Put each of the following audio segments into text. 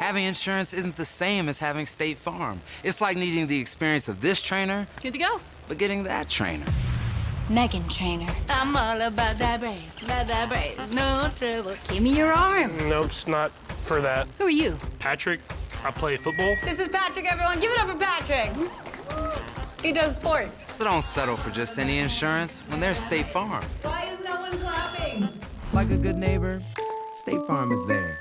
Having insurance isn't the same as having State Farm. It's like needing the experience of this trainer, Good to go. but getting that trainer. Megan Trainer. I'm all about that brace, no trouble. Give me your arm. No, it's not for that. Who are you? Patrick, I play football. This is Patrick, everyone. Give it up for Patrick. He does sports. So don't settle for just any insurance when there's State Farm. Why is no one clapping? Like a good neighbor, State Farm is there.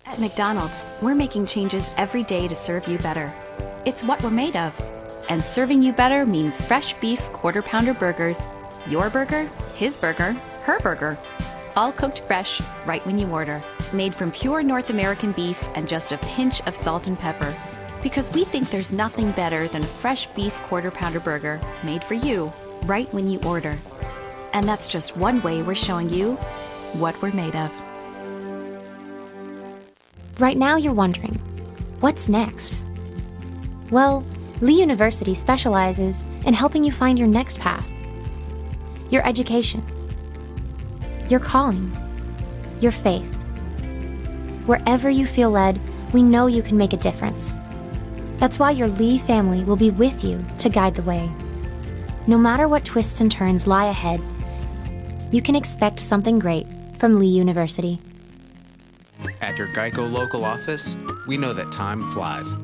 At McDonald's, we're making changes every day to serve you better. It's what we're made of. And serving you better means fresh beef quarter-pounder burgers. Your burger, his burger, her burger. All cooked fresh, right when you order. Made from pure North American beef and just a pinch of salt and pepper. Because we think there's nothing better than a fresh beef quarter-pounder burger made for you, right when you order. And that's just one way we're showing you what we're made of. Right now you're wondering, what's next? Well, Lee University specializes in helping you find your next path. Your education. Your calling. Your faith. Wherever you feel led, we know you can make a difference. That's why your Lee family will be with you to guide the way. No matter what twists and turns lie ahead, you can expect something great from Lee University. At your Geico local office, we know that time flies.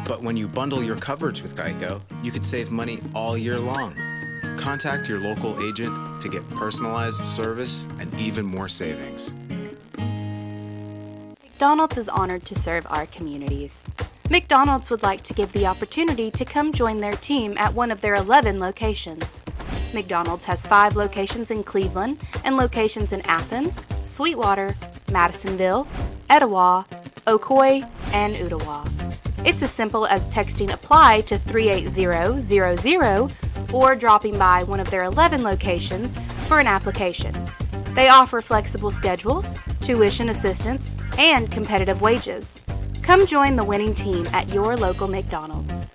But when you bundle your coverage with Geico, you can save money all year long. Contact your local agent to get personalized service and even more savings. McDonald's is honored to serve our communities. McDonald's would like to give the opportunity to come join their team at one of their 11 locations. McDonald's has 5 locations in Cleveland and locations in Athens, Sweetwater, Madisonville, Etowah, Ocoee, and Ottawa. It's as simple as texting APPLY to 38000 or dropping by one of their 11 locations for an application. They offer flexible schedules, tuition assistance, and competitive wages. Come join the winning team at your local McDonald's.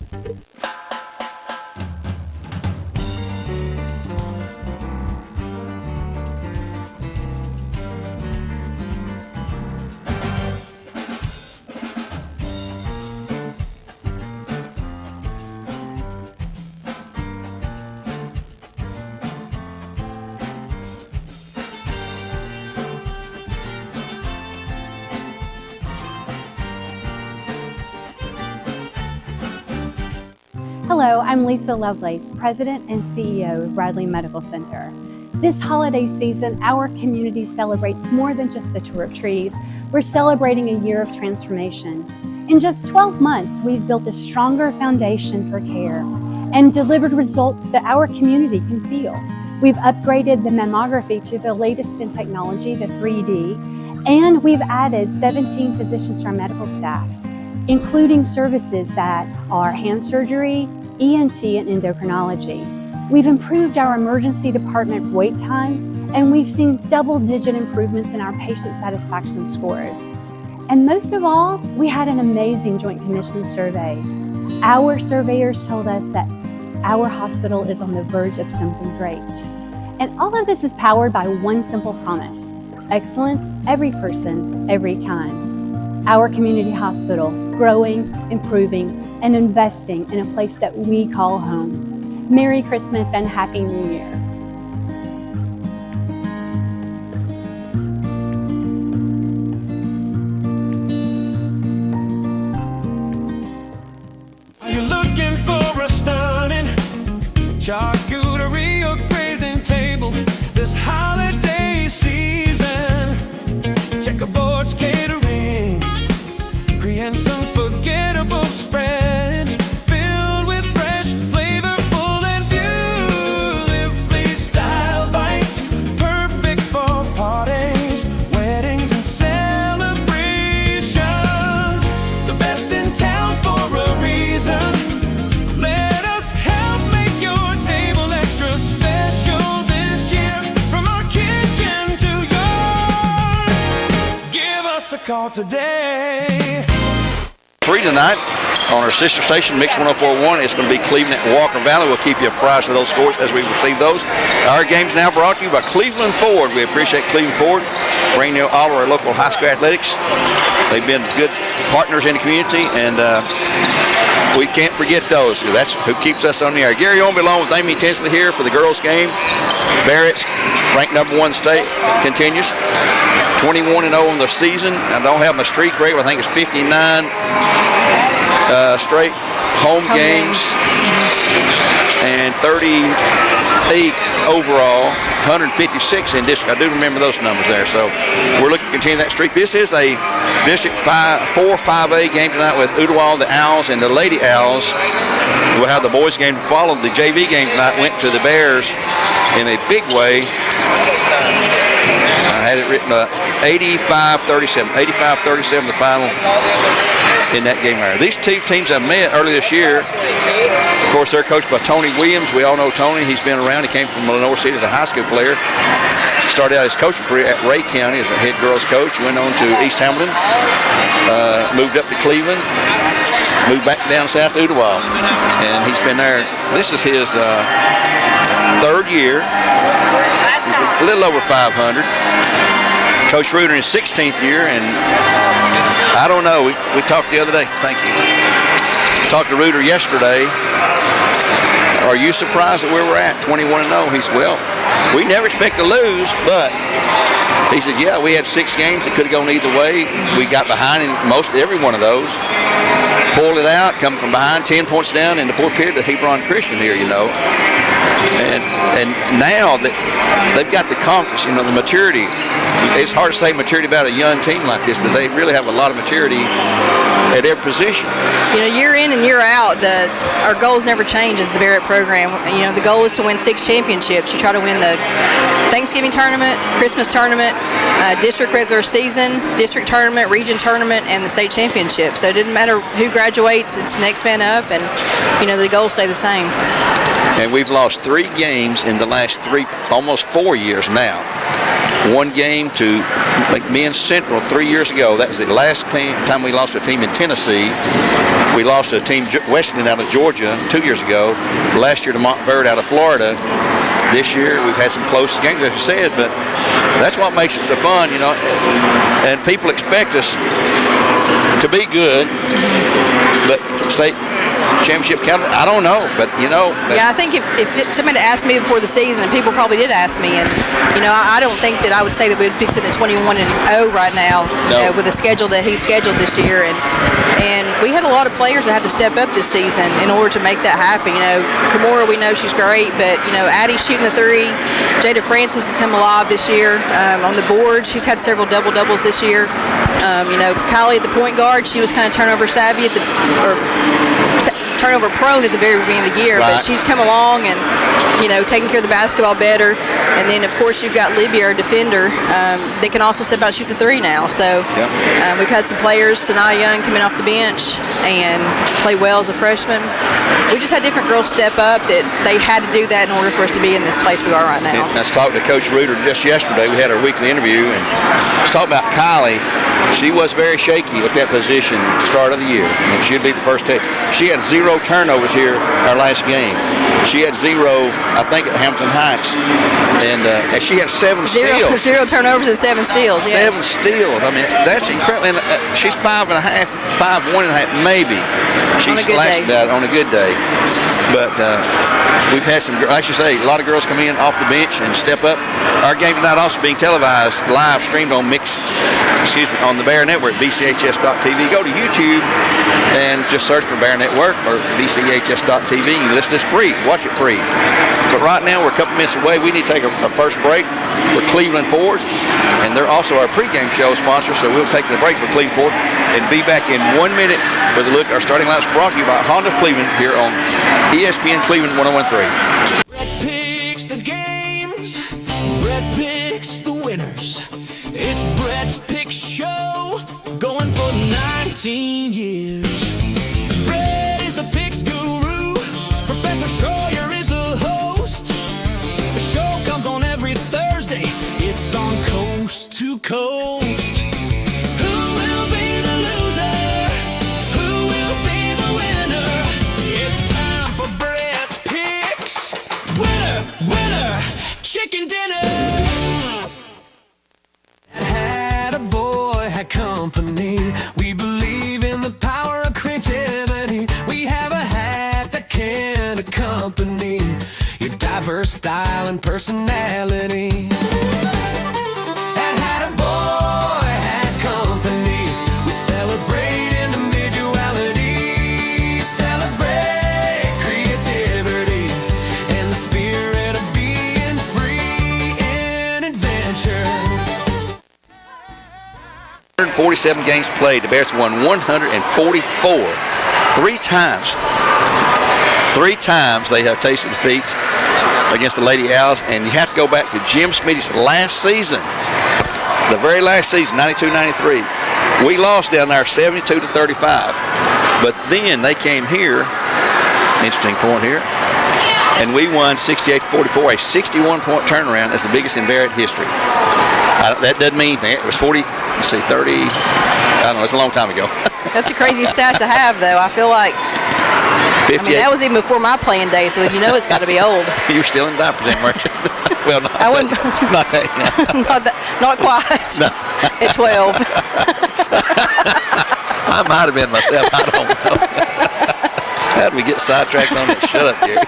Hello, I'm Lisa Lovelace, President and CEO of Bradley Medical Center. This holiday season, our community celebrates more than just the tour of trees. We're celebrating a year of transformation. In just 12 months, we've built a stronger foundation for care and delivered results that our community can feel. We've upgraded the mammography to the latest in technology, the 3D, and we've added 17 physicians to our medical staff, including services that are hand surgery, ENT, and endocrinology. We've improved our emergency department wait times, and we've seen double-digit improvements in our patient satisfaction scores. And most of all, we had an amazing Joint Commission survey. Our surveyors told us that our hospital is on the verge of something great. And all of this is powered by one simple promise: excellence, every person, every time. Our community hospital, growing, improving, and investing in a place that we call home. Merry Christmas and Happy New Year. Are you looking for a stunning charcuterie or grazing table this holiday season? Checkerboard's catering, Korean some food. call today. 3 tonight on our sister station, Mix 104.1. It's going to be Cleveland at Walker Valley. We'll keep you apprised of those scores as we receive those. Our game's now brought to you by Cleveland Ford. We appreciate Cleveland Ford bringing you all of our local high school athletics. They've been good partners in the community, and we can't forget those. That's who keeps us on the air. Gary Owen along with Amy Tinsley here for the girls' game. Bearettes, ranked #1 state, continues. 21-0 in the season. I don't have my streak rate, but I think it's 59 straight home games and 38 overall, 156 in district. I do remember those numbers there. So we're looking to continue that streak. This is a District 4-5A game tonight with Ooltewah, the Owls, and the Lady Owls. We'll have the boys' game to follow. The JV game tonight went to the Bears in a big way. I had it written 85-37. 85-37 the final in that game there. These two teams have met earlier this year. Of course, they're coached by Tony Williams. We all know Tony. He's been around. He came from Lenore City as a high school player. Started out his coaching career at Ray County as a head girls coach. Went on to East Hamilton. Moved up to Cleveland. Moved back down south to Ooltewah. And he's been there. This is his 3rd year. He's a little over 500. Coach Reuter in his 16th year, and I don't know. We talked the other day. Thank you. Talked to Reuter yesterday. Are you surprised at where we're at? 21-0. He said, well, we never expect to lose, but he said, yeah, we had 6 games that could have gone either way. We got behind in every one of those. Pulled it out, come from behind, 10 points down in the 4th period to Hebron Christian here, you know. And now that they've got the confidence, you know, the maturity. It's hard to say maturity about a young team like this, but they really have a lot of maturity at every position. You know, year in and year out, our goals never change as the Bearette program. You know, the goal is to win 6 championships. You try to win the Thanksgiving tournament, Christmas tournament, district regular season, district tournament, region tournament, and the state championship. So it didn't matter who graduates, it's next man up, and, you know, the goals stay the same. And we've lost 3 games in the last almost 4 years now. 1 game to McMinn Central 3 years ago. That was the last time we lost a team in Tennessee. We lost a team, Weston out of Georgia, 2 years ago. Last year to Montverde out of Florida. This year we've had some close games, as you said, but that's what makes it so fun, you know. And people expect us to be good, but state championship caliber, I don't know, but you know. Yeah, I think if somebody asked me before the season, and people probably did ask me, and you know, I don't think that I would say that we would be sitting at 21-0 right now, you know, with the schedule that he scheduled this year, and we had a lot of players that had to step up this season in order to make that happen. You know, Kimura, we know she's great, but you know, Addie's shooting the 3. Jada Francis has come alive this year on the board. She's had several doubles this year. You know, Kylie at the point guard, she was kind of turnover savvy turnover prone at the very beginning of the year, but she's come along and, you know, taking care of the basketball better. And then, of course, you've got Libby, our defender. They can also step out and shoot the 3 now. So we've had some players, Sanaa Young coming off the bench and play well as a freshman. We just had different girls step up that they had to do that in order for us to be in this place we are right now. And I was talking to Coach Reuter just yesterday. We had our weekly interview, and I was talking about Kylie. She was very shaky at that position at the start of the year, and she'd be the first take. She had 0 turnovers here our last game. She had 0, I think, at Hampton Heights, and she had 7 steals. 0 turnovers and 7 steals. 7 steals. I mean, that's incredible. And, she's 5.5, 5.5 maybe. She's lasted that on a good day. But we've had some, I should say, a lot of girls come in off the bench and step up. Our game tonight also being televised, live streamed on on the Bear Network, BCHS.TV. Go to YouTube and just search for Bear Network or BCHS.TV. You listen to this free. Watch it free. But right now, we're a couple minutes away. We need to take a first break for Cleveland Ford. And they're also our pregame show sponsor, so we'll take the break for Cleveland Ford and be back in 1 minute with a look at our starting lineups brought to you by Honda of Cleveland here on ESPN Cleveland 101.3. Brett picks the games, Brett picks the winners. It's Brett's Pick Show, going for 19 years. Brett is the picks guru, Professor Schroyer is the host. The show comes on every Thursday, it's on Coast to Coast. Who chicken dinner. Had a boy, had company. We believe in the power of creativity. We have a hat that can accompany your diverse style and personality. And had a boy, had company. We celebrate individuality, celebrate creativity, and the spirit of being free in adventure. 147 games played. The Bears won 144. Three times they have tasted defeat against the Lady Owls, and you have to go back to Jim Smitty's last season, the very last season, 92-93. We lost down there 72-35, but then they came here, interesting point here, and we won 68-44, a 61-point turnaround. That's the biggest in Bearette history. That doesn't mean anything. It was 30, I don't know, it's a long time ago. That's a crazy stat to have, though. I feel like, 58. I mean, that was even before my playing days, so you know it's got to be old. You were still in diapers then, weren't you? Well, not I wouldn't, not that. not quite. No. At 12. I might have been myself. I don't know. How did we get sidetracked on that? Shut up, Gary.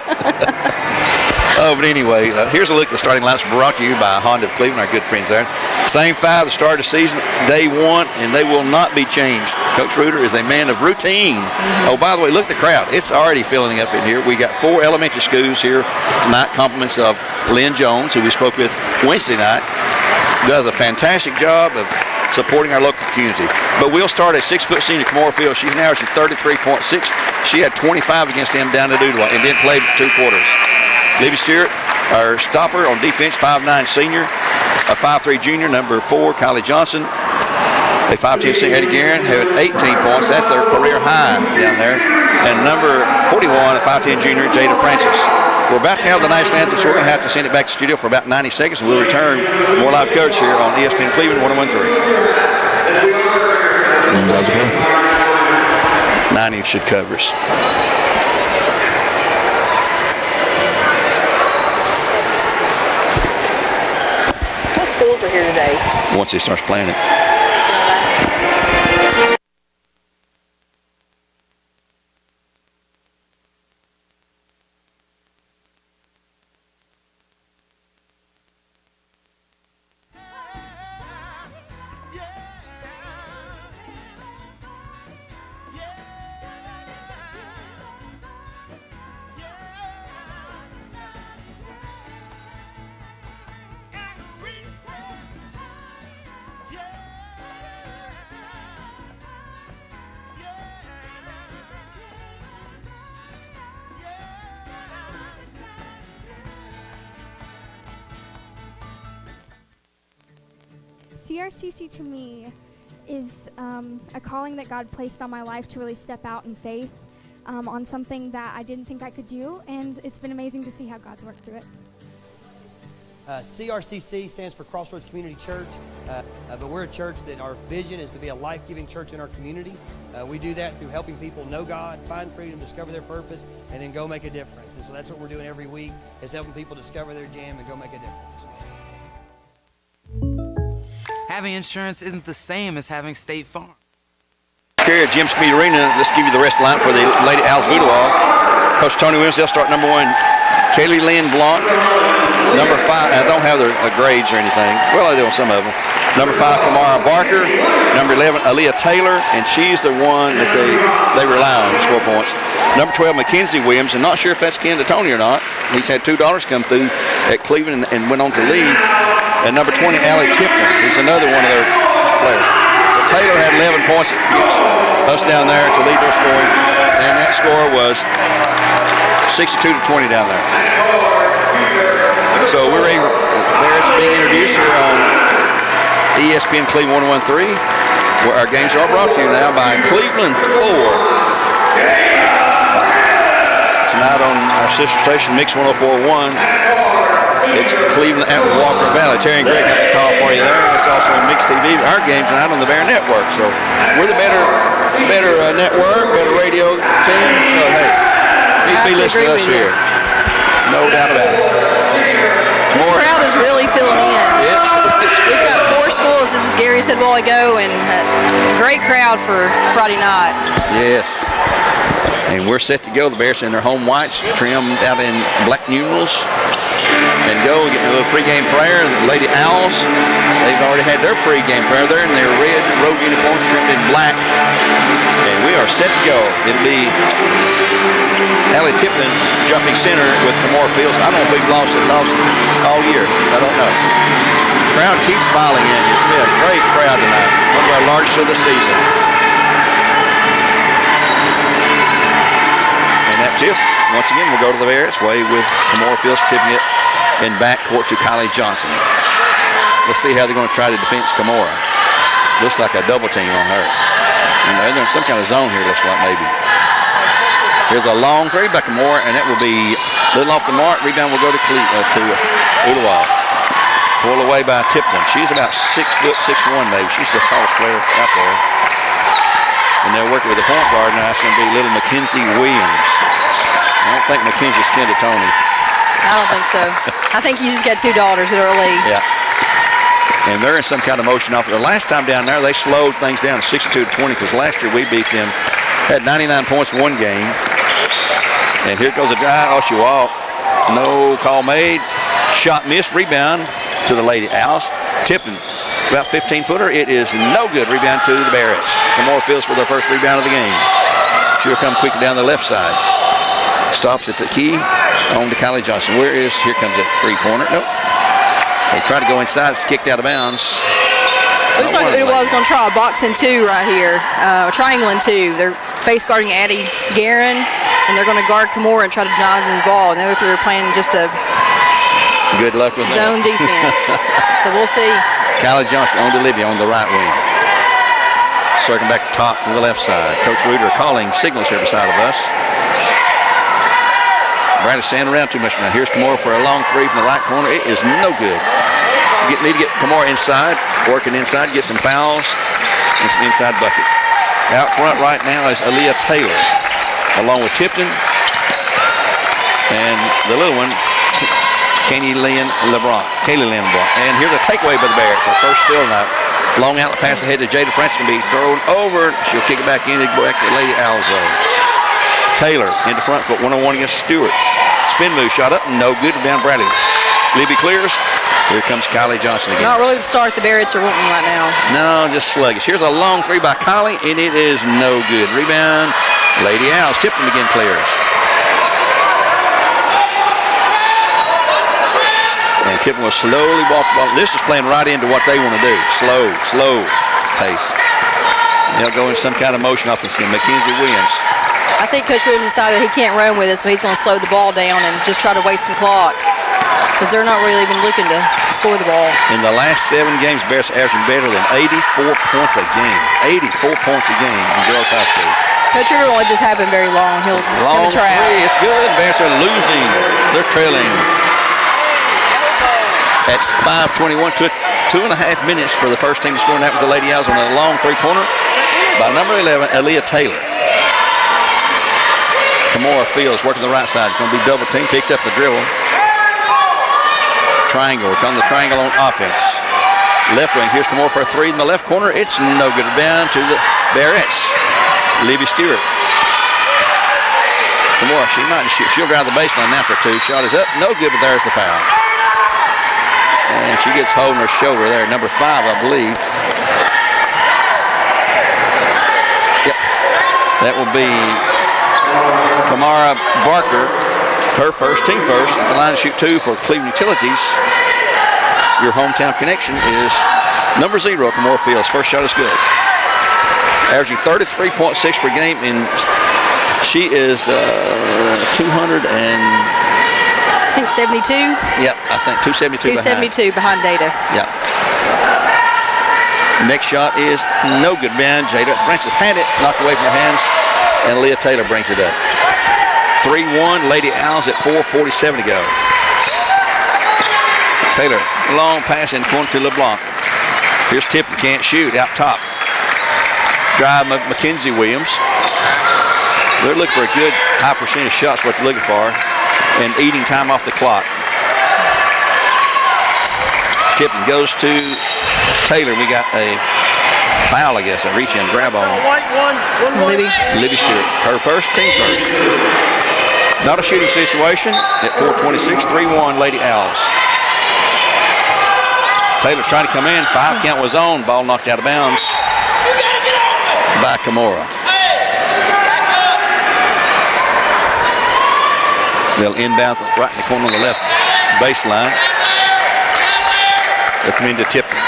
Oh, but anyway, here's a look at the starting lineups brought to you by Honda of Cleveland, our good friends there. Same five to start the season, day one, and they will not be changed. Coach Reuter is a man of routine. Oh, by the way, look at the crowd. It's already filling up in here. We got 4 elementary schools here tonight, compliments of Lynn Jones, who we spoke with Wednesday night. Does a fantastic job of supporting our local community. But we'll start at 6-foot senior Kamora Field. She's now at 33.6. She had 25 against them down to Doodle and didn't play 2 quarters. Libby Stewart, our stopper on defense, 5'9" senior, a 5'3" junior, number 4, Kylie Johnson, a 5'10" senior, Eddie Guerin, had 18 points. That's their career high down there. And number 41, a 5'10" junior, Jada Francis. We're about to have the national anthem, so we're going to have to send it back to the studio for about 90 seconds, and we'll return more live coverage here on ESPN Cleveland 101.3. 90 should cover us. Schools are here today. Once he starts playing it. CRCC to me is a calling that God placed on my life to really step out in faith on something that I didn't think I could do, and it's been amazing to see how God's worked through it. CRCC stands for Crossroads Community Church, but we're a church that our vision is to be a life-giving church in our community. We do that through helping people know God, find freedom, discover their purpose, and then go make a difference. And so that's what we're doing every week, is helping people discover their jam and go make a difference. Having insurance isn't the same as having State Farm. Here at Jim Smitty Arena, let's give you the rest of the line for the Lady Owls Voodoo Hall. Coach Tony Williams, they'll start number 1, Kaylee Lynn Blanc. Number 5, I don't have their grades or anything. Well, I do on some of them. Number 5, Kamara Barker. Number 11, Aaliyah Taylor, and she's the one that they rely on to score points. Number 12, Mackenzie Williams, and not sure if that's kin to Tony or not. He's had $2 come through at Cleveland and went on to leave. And number 20, Allie Tipton, who's another one of their players. But Taylor had 11 points against us down there to lead their scoring, and that score was 62-20 down there. So we're ready. Bearettes being introduced here on ESPN Cleveland 101.3, where our games are brought to you now by Cleveland 4. Tonight on our sister station, Mix 104.1. It's Cleveland at Walker Valley. Terry and Greg have the call for you there. It's also on Mix TV. Our game tonight on the Bear Network. So we're the better network, better radio team. So hey, please be listening to us here. No doubt about it. This crowd is really filling in. We've got 4 schools, just as Gary said a while ago, and a great crowd for Friday night. Yes. And we're set to go. The Bears in their home whites, trimmed out in black numerals. And go get a little pregame prayer. The Lady Owls, they've already had their pregame prayer there in their red road uniforms trimmed in black. And we are set to go. It'll be Allie Tipton jumping center with Kamora Fields. I don't know if we've lost a toss all year. I don't know. The crowd keeps filing in. It's been a great crowd tonight. One of our largest of the season. And that tip, once again, we'll go to the Bearettes way with Kamora Fields tipping it in backcourt to Kylie Johnson. Let's see how they're going to try to defend Kamora. Looks like a double team on her. And they're in some kind of zone here, looks like maybe. Here's a long three by Kamora, and that will be a little off the mark. Rebound will go to Uluwal. Pulled away by Tipton. She's about 6'1", maybe. She's the tallest player out there. And they're working with the point guard now. It's going to be little Mackenzie Williams. I don't think Mackenzie's kin to Tony. I don't think so. I think you just got 2 daughters that are league. Yeah. And they're in some kind of motion off. The last time down there, they slowed things down to 62-20 because last year we beat them. Had 99 points one game. And here goes a drive. Oh, she walked. No call made. Shot missed. Rebound to the Lady Owls. Tipton, about 15-footer. It is no good. Rebound to the Bearettes. Kamora Fields for their first rebound of the game. She'll come quickly down the left side. Stops at the key. On to Kylie Johnson. Here comes a three-pointer. Nope. They try to go inside. It's kicked out of bounds. Looks like it was going to try a box and 2 right here. A triangle and 2. They're face guarding Addie Guerin, and they're going to guard Kamora and try to deny them the ball. And the other 3 are playing just a good luck with zone defense. So we'll see. Kylie Johnson on to Libya on the right wing. Circling back to top to the left side. Coach Reuter calling signals here beside of us. Bradley standing around too much now. Here's Kamora for a long 3 from the right corner. It is no good. Need to get Kamora inside, working inside, get some fouls and some inside buckets. Out front right now is Aaliyah Taylor, along with Tipton and the little one, Kaylee Lynn LeBron. And here's a takeaway by the Bears. Our first steal tonight. Long outlet pass ahead to Jada Francis can be thrown over. She'll kick it back in and go back to the Lady Owls zone. Taylor into front court, 1-on-1 against Stewart. Spin move, shot up, no good. Down Bradley. Libby clears. Here comes Kylie Johnson again. Not really the start the Bearettes are wanting right now. No, just sluggish. Here's a long 3 by Kylie, and it is no good. Rebound, Lady Owls. Tipton again clears. And Tipton will slowly walk the ball. This is playing right into what they want to do. Slow pace. They'll go in some kind of motion offense. Mackenzie Williams. I think Coach Williams decided he can't run with it, so he's going to slow the ball down and just try to waste some clock. Because they're not really even looking to score the ball. In the last 7 games, Bears averaging better than 84 points a game. 84 points a game in girls high school. Coach Reuter won't let this happen very long. He'll come and try out. It's good. Bears are losing. They're trailing. That's 5:21. Took 2.5 minutes for the first team to score, and that was the Lady Owls on a long 3-pointer by number 11, Aaliyah Taylor. Kamora Fields working the right side. Going to be double team. Picks up the dribble. Triangle. Come the triangle on offense. Left wing. Here's Kamora for a 3 in the left corner. It's no good. Down to the Bearettes. Libby Stewart. Kamora, she might shoot. She'll drive the baseline now for 2. Shot is up. No good, but there's the foul. And she gets hold on her shoulder there. Number 5, I believe. Yep. That will be Kamara Barker. Her first, team first, at the line to shoot 2 for Cleveland Utilities. Your hometown connection is number 0, Kamora Fields. First shot is good. Averaging 33.6 per game, and she is 200 and... I think 72. Yep, I think 272 272 behind Data. Yep. Next shot is no good. Man, Jada Francis had it, knocked away from her hands, and Leah Taylor brings it up. 3-1, Lady Owls at 4:47 to go. Taylor, long pass in corner to LeBlanc. Here's Tipton, can't shoot, out top. Drive Mackenzie Williams. They're looking for a good high percentage shots, what they're looking for, and eating time off the clock. Tipping goes to Taylor. We got a foul, I guess, a reach in grab on Libby Stewart. Her first, team first. Not a shooting situation at 4:26, 3-1 Lady Owls. Taylor trying to come in. 5 count was on. Ball knocked out of bounds by Kimura. They'll inbounds right in the corner on the left baseline. They'll come into Tipton.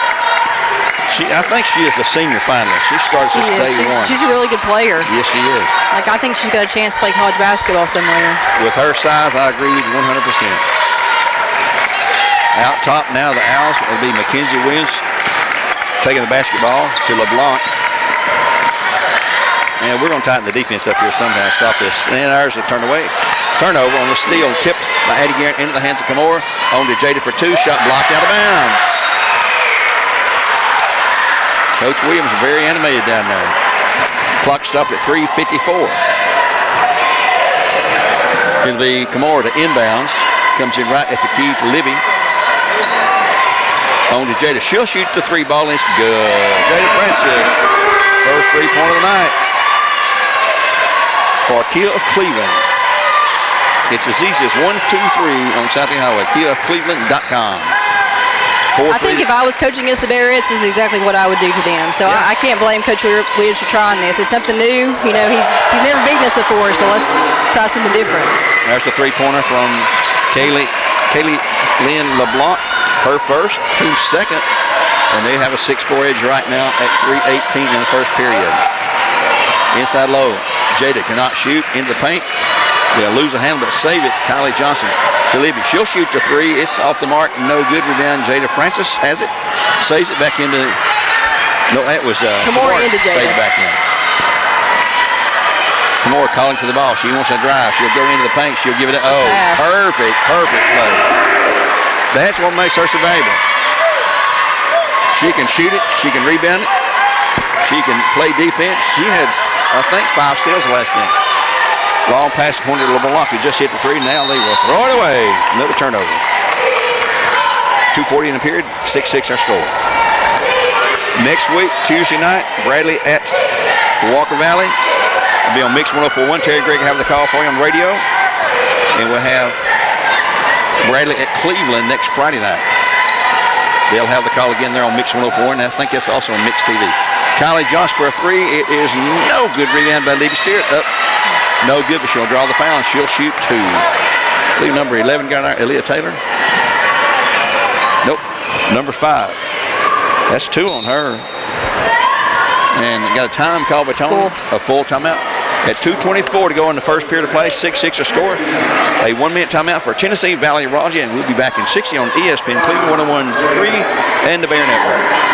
I think she is a senior finalist. She starts this day one. She's a really good player. Yes, she is. Like, I think she's got a chance to play college basketball somewhere. With her size, I agree with 100%. Out top now, the Owls will be Mackenzie Williams taking the basketball to LeBlanc. And we're going to tighten the defense up here somehow, stop this. And ours will turn away. Turnover on the steal, tipped by Addie Garrett into the hands of Kimura. On to Jada for 2, shot blocked out of bounds. Coach Williams very animated down there. Clock stopped at 3:54. It'll be Kimura to inbounds. Comes in right at the key to Libby. On to Jada. She'll shoot the 3 ball and it's good. Jada Francis, first 3-pointer of the night for Kia of Cleveland. It's as easy as 1, 2, 3 on Southie Highway. KiaofCleveland.com. I think if I was coaching against the Bearettes, this is exactly what I would do to them. So yeah. I can't blame Coach Williams for trying this. It's something new. You know, he's never beaten us before, so let's try something different. There's a 3-pointer from Kaylee Lynn LeBlanc. Her first, team second. And they have a 6-4 edge right now at 3:18 in the first period. Inside low. Jada cannot shoot into the paint. They'll lose a handle, but save it. Kylie Johnson to Libby. She'll shoot the 3. It's off the mark. No good. Rebound. Jada Francis has it. Saves it back into. No, that was Kimura into Jada. Saved it back in. Kimura calling for the ball. She wants to drive. She'll go into the paint. She'll give it a perfect play. That's what makes her so valuable. She can shoot it. She can rebound it. She can play defense. She had, I think, 5 steals last game. Long pass corner to LeBlanc, who just hit the 3. Now they will throw it away. Another turnover. 2:40 in the period. 6-6 our score. Next week, Tuesday night, Bradley at Walker Valley. It'll be on Mix 104.1. Terry Gregg will have the call for you on the radio. And we'll have Bradley at Cleveland next Friday night. They'll have the call again there on Mix 104. And I think that's also on Mix TV. Kylie Johnson for a 3. It is no good. Rebound by Libby Stewart. Up. No good, but she'll draw the foul and she'll shoot 2. I believe number 11 got out, Aaliyah Taylor. Nope, number 5. That's 2 on her. And got a time call by Tony, a full timeout. At 2:24 to go in the first period of play, 6-6 a score. A 1-minute timeout for Tennessee Valley Raja, and we'll be back in 60 on ESPN Cleveland 101.3 and the Bear Network.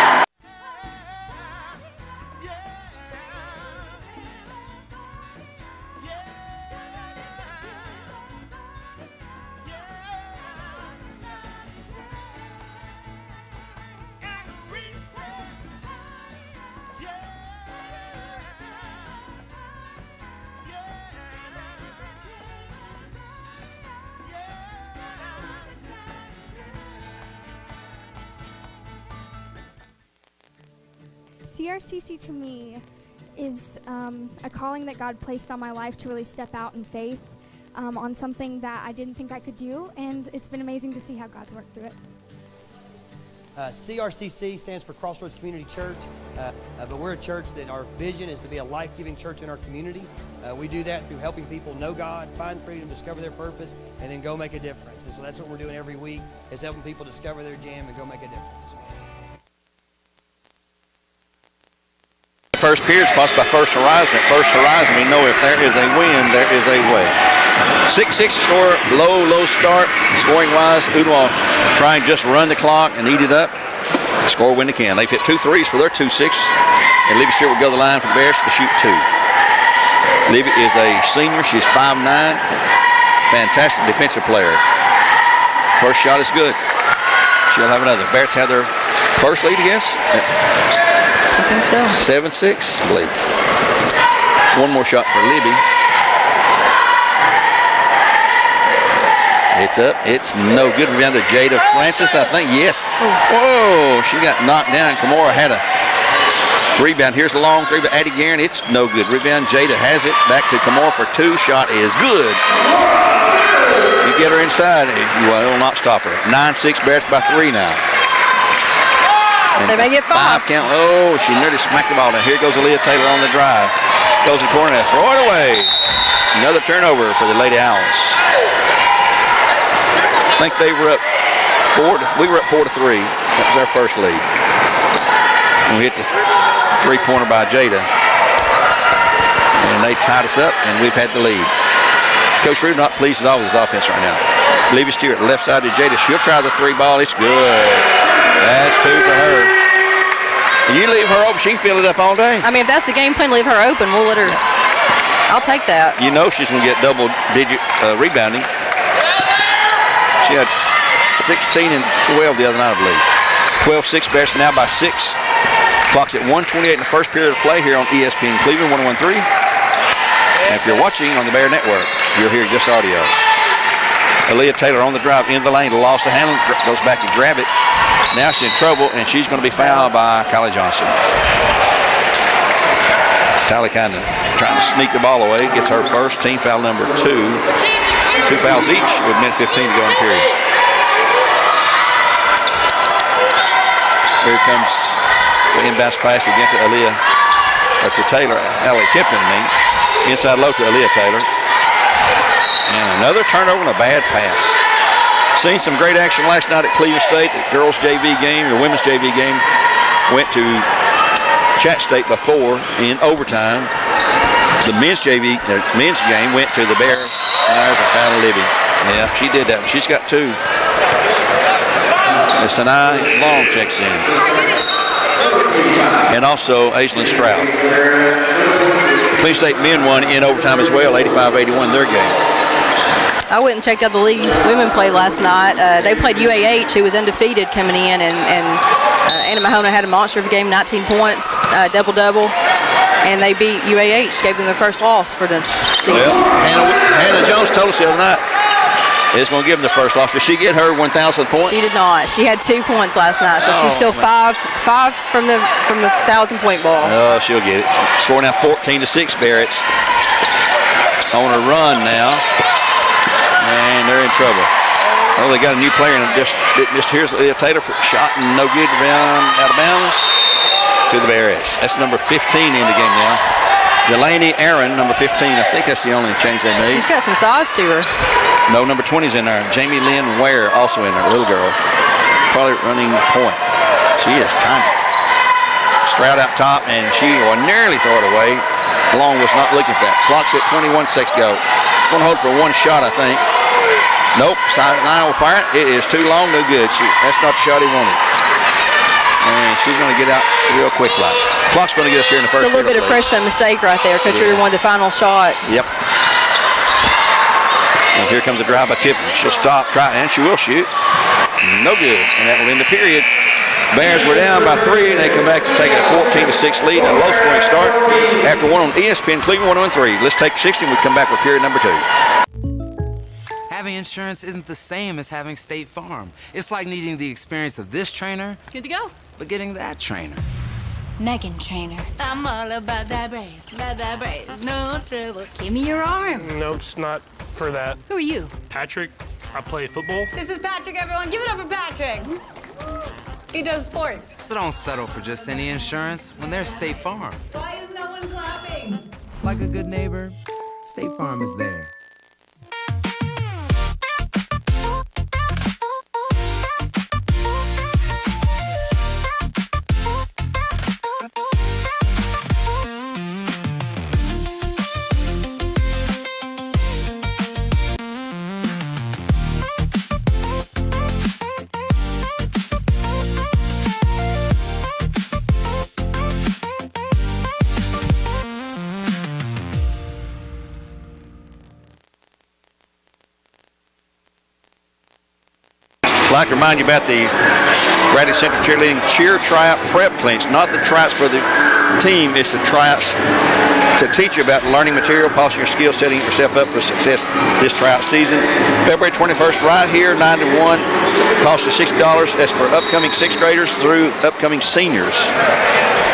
CRCC to me is a calling that God placed on my life to really step out in faith on something that I didn't think I could do, and it's been amazing to see how God's worked through it. CRCC stands for Crossroads Community Church, but we're a church that our vision is to be a life-giving church in our community. We do that through helping people know God, find freedom, discover their purpose, and then go make a difference. And so that's what we're doing every week, is helping people discover their jam and go make a difference. First period sponsored by First Horizon. At First Horizon, we know if there is a win, there is a way. 6-6 score, low start. Scoring-wise, Ooltewah trying just run the clock and eat it up. Score when they can. They've hit 2 threes for their 2-6. And Libby Stewart will go to the line for the Bears to shoot 2. Libby is a senior. She's 5'9". Fantastic defensive player. First shot is good. She'll have another. Bears have their first lead, I guess. I think so. 7-6, I believe. One more shot for Libby. It's up. It's no good. Rebound to Jada Francis, I think. Yes. Whoa, she got knocked down. Kimora had a rebound. Here's a long three by Addie Guerin. It's no good. Rebound. Jada has it. Back to Kimora for two. Shot is good. You get her inside, well, it will not stop her. 9-6, Bearettes by 3 now. And they may get 5. Count. Oh, she nearly smacked the ball. Now here goes Aaliyah Taylor on the drive. Goes in the corner. Throw it away. Another turnover for the Lady Owls. I think they were up 4. We were up 4-3. That was our first lead. And we hit the three-pointer by Jada. And they tied us up, and we've had the lead. Coach Reed not pleased at all with his offense right now. Levy Stewart, left side to Jada. She'll try the 3 ball. It's good. That's 2 for her. And you leave her open, she can fill it up all day. I mean, if that's the game plan, leave her open. We'll let her. I'll take that. You know she's going to get double-digit rebounding. She had 16 and 12 the other night, I believe. 12-6, Bearettes now by 6. Clock's at 1:28 in the first period of play here on ESPN Cleveland 101.3. And if you're watching on the Bear Network, you'll hear just audio. Aaliyah Taylor on the drive in the lane, lost a handle, goes back to grab it. Now she's in trouble, and she's going to be fouled by Kylie Johnson. Kylie kind of trying to sneak the ball away, gets her first, team foul number 2. 2 fouls each with minute 15 to go in the period. Here comes the inbounds pass again to Aaliyah, or to Taylor, Allie Tipton, inside low to Aaliyah Taylor. And another turnover and a bad pass. Seen some great action last night at Cleveland State. The girls JV game, the women's JV game, went to Chat State by 4 in overtime. The men's JV, the men's game went to the Bears. There's a foul of Libby. Yeah, she did that. She's got 2. And Sanai Long checks in. And also Aislinn Stroud. Cleveland State men won in overtime as well, 85-81 their game. I went and checked out the league women played last night. They played UAH, who was undefeated coming in, and Anna Mahona had a monster of a game, 19 points, double-double, and they beat UAH, gave them their first loss for the season. Well, Hannah Jones told us the other night it's going to give them the first loss. Did she get her 1,000th point? She did not. She had 2 points last night, so she's still 5 from the 1,000-point ball. Oh, she'll get it. Score now 14-6, Bearettes on a run now. And they're in trouble. Oh, they got a new player, and just here's Aaliyah Taylor for shot and no good, out of bounds to the Bearettes. That's number 15 in the game now. Delaney Aaron, number 15. I think that's the only change they made. She's got some size to her. No, number 20's in there. Jamie Lynn Ware also in there, little girl. Probably running point. She is tiny. Stroud out top, and she will nearly throw it away. Long was not looking for that. Clock's at 21 seconds to go. Going to hold for 1 shot, I think. Nope, Sinai will fire it. It is too long, no good. That's not the shot he wanted. And she's going to get out real quick. Clock's going to get us here in the first. It's a little bit of freshman mistake right there. Coach Reeder wanted the final shot. Yep. And here comes a drive by Tippin. She'll stop, try, and she will shoot. No good. And that will end the period. Bears were down by 3, and they come back to take a 14-6 lead. A low-scoring start after one on ESPN Cleveland 101.3. Let's take 60, and we come back with period number 2. Having insurance isn't the same as having State Farm. It's like needing the experience of this trainer, Good to go. but getting that trainer. Megan Trainer. I'm all about that brace, no trouble. Give me your arm. No, it's not for that. Who are you? Patrick, I play football. This is Patrick, everyone. Give it up for Patrick. He does sports. So don't settle for just any insurance when there's State Farm. Why is no one clapping? Like a good neighbor, State Farm is there. I'd like to remind you about the Bradley Central Cheerleading Cheer Tryout Prep Clinics, not the tryouts for the team is the tryouts to teach you about learning material, polishing your skills, setting yourself up for success this tryout season. February 21st, right here, 9 to 1. Cost is $60. That's for upcoming 6th graders through upcoming seniors.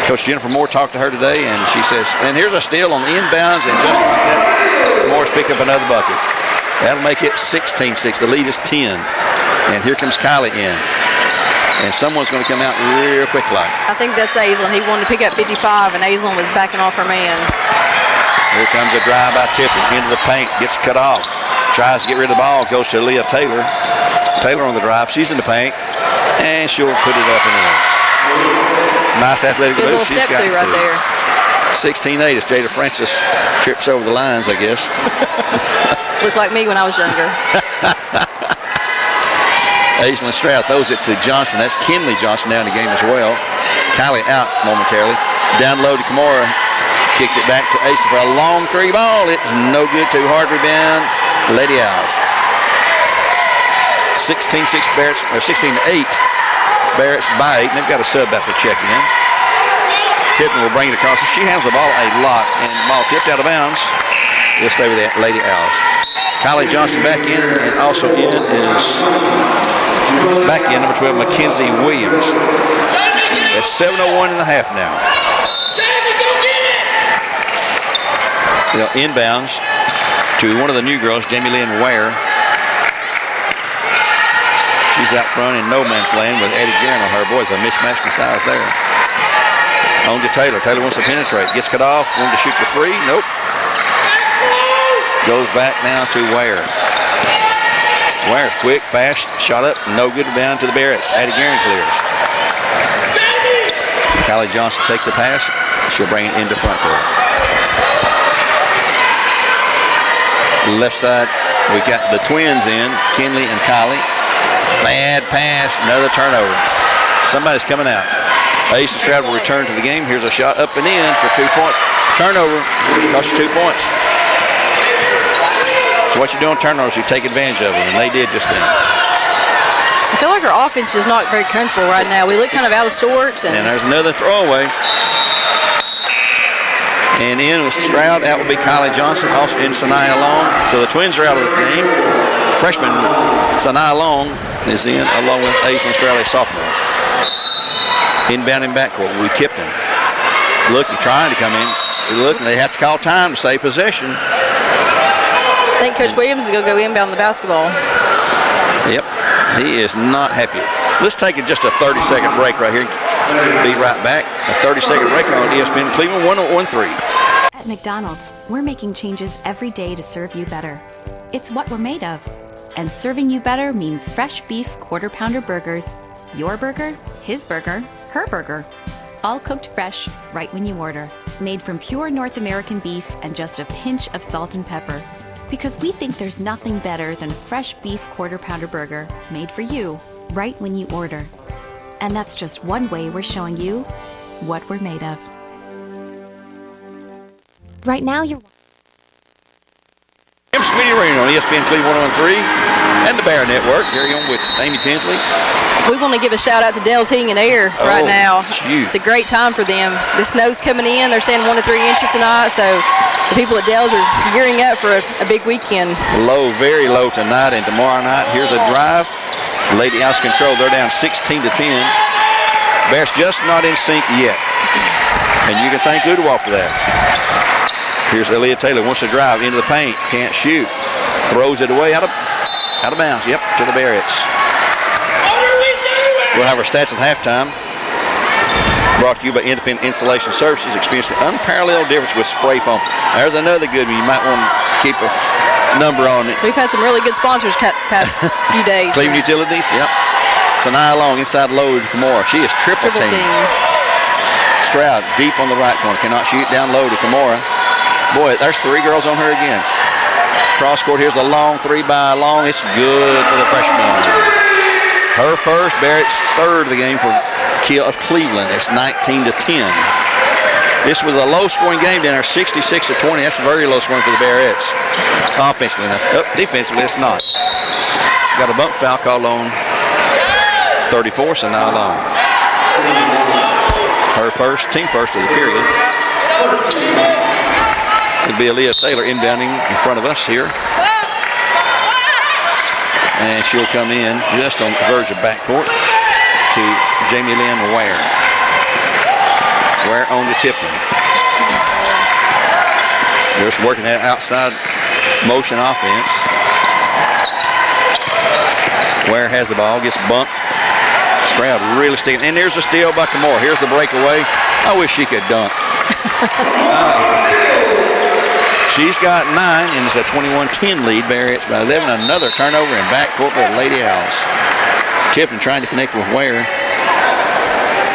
Coach Jennifer Moore talked to her today, and she says, and here's a steal on the inbounds, and just like that, Moore's picked up another bucket. That'll make it 16-6. The lead is 10. And here comes Kylie in. And someone's going to come out real quick like. I think that's Aislinn. He wanted to pick up 55, and Aislinn was backing off her man. Here comes a drive by Tipton into the paint. Gets cut off. Tries to get rid of the ball. Goes to Leah Taylor. Taylor on the drive. She's in the paint. And she'll put it up and in. Nice athletic good move. Little step through right there. 16-8 as Jada Francis trips over the lines, I guess. Looked like me when I was younger. Aislinn Stroud throws it to Johnson. That's Kinley Johnson down the game as well. Kylie out momentarily. Down low to Kimura. Kicks it back to Aislinn for a long three ball. It's no good. Too hard rebound. Lady Owls. 16-6 Bearettes, or 16-8. Bearettes by 8. And they've got a sub after checking in. Tipton will bring it across. She handles the ball a lot. And the ball tipped out of bounds. We'll stay with that Lady Owls. Kylie Johnson back in, and also in is back in number 12, Mackenzie Williams. It's 7:01 in the half now. Inbounds to one of the new girls, Jamie Lynn Ware. She's out front in no man's land with Eddie Guerin on her. Boys, a mismatch in size there. On to Taylor. Taylor wants to penetrate. Gets cut off. Wanted to shoot the three. Nope. Goes back now to Ware. Ware's quick, fast, shot up, no good rebound to the Bearettes. Addie Guerin clears. Kylie Johnson takes the pass. She'll bring it into front court. Left side, we got the twins in, Kinley and Kylie. Bad pass, another turnover. Somebody's coming out. Aislinn Stroud will return to the game. Here's a shot up and in for 2 points. Turnover, cost you 2 points. So what you do on turnovers, you take advantage of them, and they did just then. I feel like our offense is not very comfortable right now. We look kind of out of sorts. And there's another throwaway. And in with Stroud, out will be Kylie Johnson, also in Sanaya Long. So the twins are out of the game. Freshman Sanaya Long is in, along with Aislinn Stroud, a sophomore. Inbounding backcourt, we tipped him. Looking, trying to come in. Looking, they have to call time to save possession. I think Coach Williams is going to go inbound the basketball. Yep, he is not happy. Let's take just a 30-second break right here. Be right back. A 30-second break on ESPN Cleveland 101.3. At McDonald's, we're making changes every day to serve you better. It's what we're made of. And serving you better means fresh beef quarter-pounder burgers. Your burger, his burger, her burger. All cooked fresh, right when you order. Made from pure North American beef and just a pinch of salt and pepper. Because we think there's nothing better than a fresh beef quarter-pounder burger made for you, right when you order. And that's just one way we're showing you what we're made of. Right now, you're Media Arena on ESPN Cleveland 101.3 and the Bear Network. Carry on with Amy Tinsley. We want to give a shout out to Dell's Heating and Air right now. It's a great time for them. The snow's coming in. They're saying 1 to 3 inches tonight, so the people at Dell's are gearing up for a big weekend. Low, very low tonight and tomorrow night. Here's a drive. Lady Owls control. They're down 16 to 10. Bears just not in sync yet. And you can thank Udawal for that. Here's Aaliyah Taylor. Wants to drive into the paint. Can't shoot. Throws it away out of bounds. Yep, to the Bearettes. We'll have our stats at halftime. Brought to you by Independent Installation Services. Experience the unparalleled difference with spray foam. There's another good one. You might want to keep a number on it. We've had some really good sponsors past few days. Cleveland Utilities, yep. Sanaya Long inside low to Kimura. She is triple team. Stroud deep on the right corner. Cannot shoot. Down low to Kimura. Boy, there's 3 girls on her again. Cross court, here's a long 3 by Long. It's good for the freshman. Her first, Bearettes' third of the game for Kiel of Cleveland. It's 19 to 10. This was a low-scoring game down there, 66 to 20. That's very low scoring for the Bearettes. Offensively, defensively, it's not. Got a bump foul call on 34, so now Long. her first, team first of the period. It'll be Aaliyah Taylor inbounding in front of us here. And she'll come in just on the verge of backcourt to Jamie Lynn Ware. Ware on to Tipton. Just working that outside motion offense. Ware has the ball, gets bumped. Stroud really sticking. And there's a steal by Kimora. Here's the breakaway. I wish she could dunk. She's got 9, and it's a 21-10 lead. Bearettes by 11. Another turnover in backcourt by the Lady Owls. Tipton trying to connect with Ware.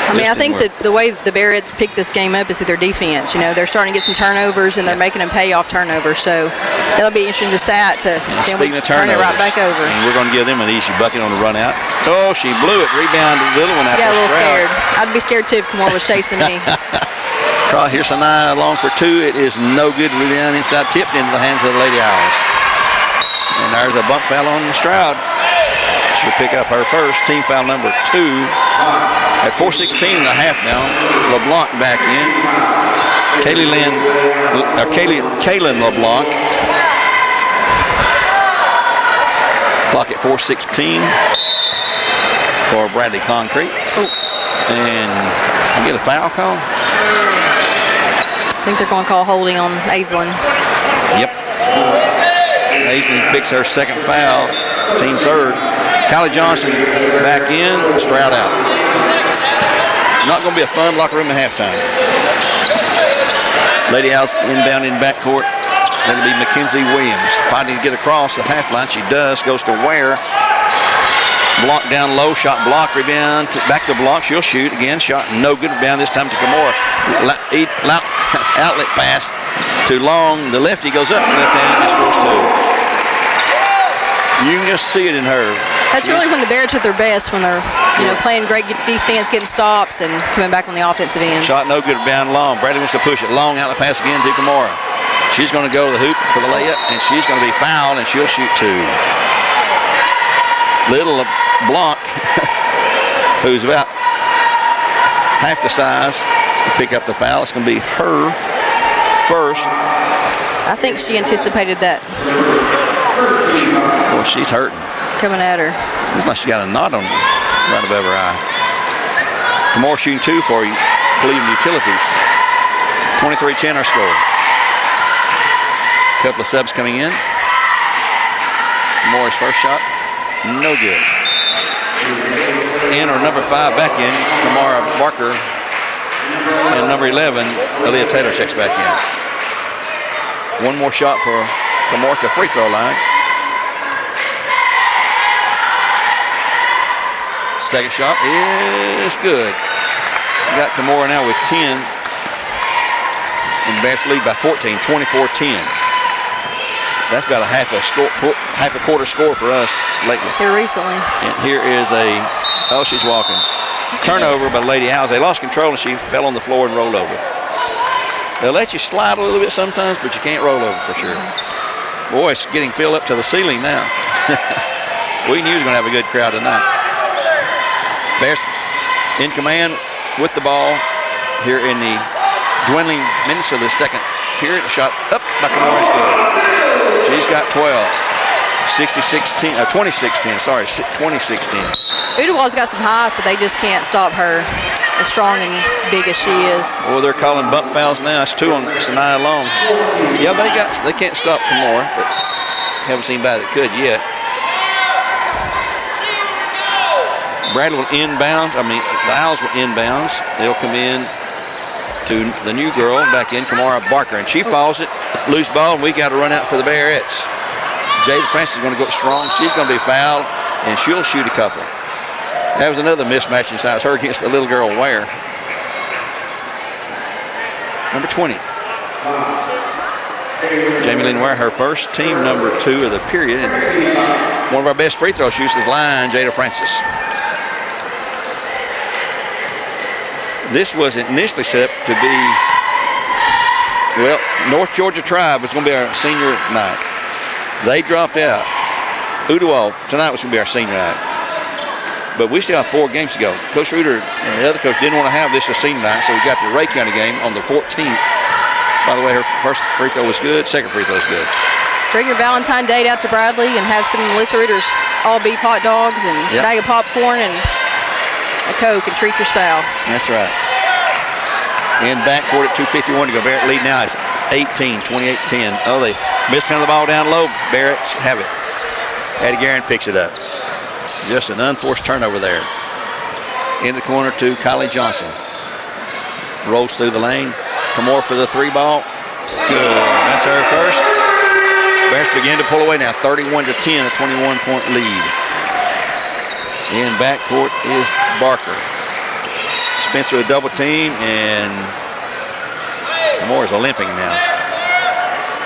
I mean, I think that the way the Bearettes picked this game up is through their defense. You know, they're starting to get some turnovers, and they're making them pay off turnovers. So that'll be interesting to stat to then we turn it right back over. And we're going to give them an easy bucket on the run out. Oh, she blew it. Rebound to the little one. She got a little scared. I'd be scared too if Kimora was chasing me. Here's Sanaya along for 2. It is no good. Rebound inside, tipped into the hands of the Lady Owls. And there's a bump foul on Stroud. She'll pick up her first, team foul number 2. At 4:16 and a half now, LeBlanc back in. Kaylin LeBlanc. Clock at 4:16 for Bradley Concrete. And you get a foul call? I think they're going to call holding on Aislinn. Yep. Aislinn picks her second foul, team third. Kylie Johnson back in, Stroud out. Not going to be a fun locker room at halftime. Lady Owls inbound in backcourt. That'll be Mackenzie Williams. Fighting to get across the half line. She does. Goes to Ware. Block down low. Shot block. Rebound. Back to block. She'll shoot again. Shot no good. Rebound this time to Kimora. Outlet pass to Long. The lefty goes up. Left hand just scores 2. You can just see it in her. That's really when the Bears at their best, when they're playing great defense, getting stops, and coming back on the offensive end. Shot no good, down Long. Bradley wants to push it. Long out the pass again to Kimora. She's going to go to the hoop for the layup, and she's going to be fouled, and she'll shoot 2. Little Blanc, who's about half the size, to pick up the foul. It's going to be her first. I think she anticipated that. Well, she's hurting. Coming at her. Looks like she got a knot on right above her eye. Kimora shooting 2 for you. Cleveland Utilities. 23-10 our score. Couple of subs coming in. Kimora's first shot, no good. And our number 5 back in, Kimora Barker. And number 11, Aaliyah Taylor checks back in. One more shot for Kimora to free throw line. Second shot is good. Got Kimora now with 10. And Bears lead by 14, 24-10. That's about a half a quarter score for us lately. Here recently. And here is she's walking. Turnover by the Lady Owls. They lost control and she fell on the floor and rolled over. They'll let you slide a little bit sometimes, but you can't roll over for sure. Boy, it's getting filled up to the ceiling now. We knew we were going to have a good crowd tonight. Bears in command with the ball here in the dwindling minutes of the second period. A shot up by Kimora. She's got 12. 2016. 2016. Udawal's got some height, but they just can't stop her as strong and big as she is. Well, they're calling bump fouls now. It's 2 on Sanaya Long. Yeah, they can't stop Kimora, but haven't seen anybody that could yet. Bradley will inbounds. The Owls will inbounds. They'll come in to the new girl back in, Kimora Barker, and she falls it. Loose ball, and we got to run out for the Bearettes. Jada Francis is going to go strong. She's going to be fouled, and she'll shoot a couple. That was another mismatch inside. It's her against the little girl Ware. Number 20. Jamie Lynn Ware, her first, team number 2 of the period. And one of our best free throw shooters is line, Jada Francis. This was initially set up to be, North Georgia Tribe was going to be our senior night. They dropped out. Udawal tonight was going to be our senior night. But we still have 4 games to go. Coach Reuter and the other coach didn't want to have this as senior night, so we got the Ray County game on the 14th. By the way, her first free throw was good, second free throw was good. Bring your Valentine date out to Bradley and have some Melissa Reuter's all beef hot dogs and a bag of popcorn and a Coke and treat your spouse. That's right. In backcourt at 2:51 to go. Bearett lead now is 18, 28-10. Oh, they missed the ball down low. Bearettes have it. Addie Guerin picks it up. Just an unforced turnover there. In the corner to Kylie Johnson. Rolls through the lane. Kamore for the 3 ball. Good. That's her first. Bears begin to pull away now. 31-10, a 21-point lead. In backcourt is Barker. Spencer a double team, and Kamora's limping now.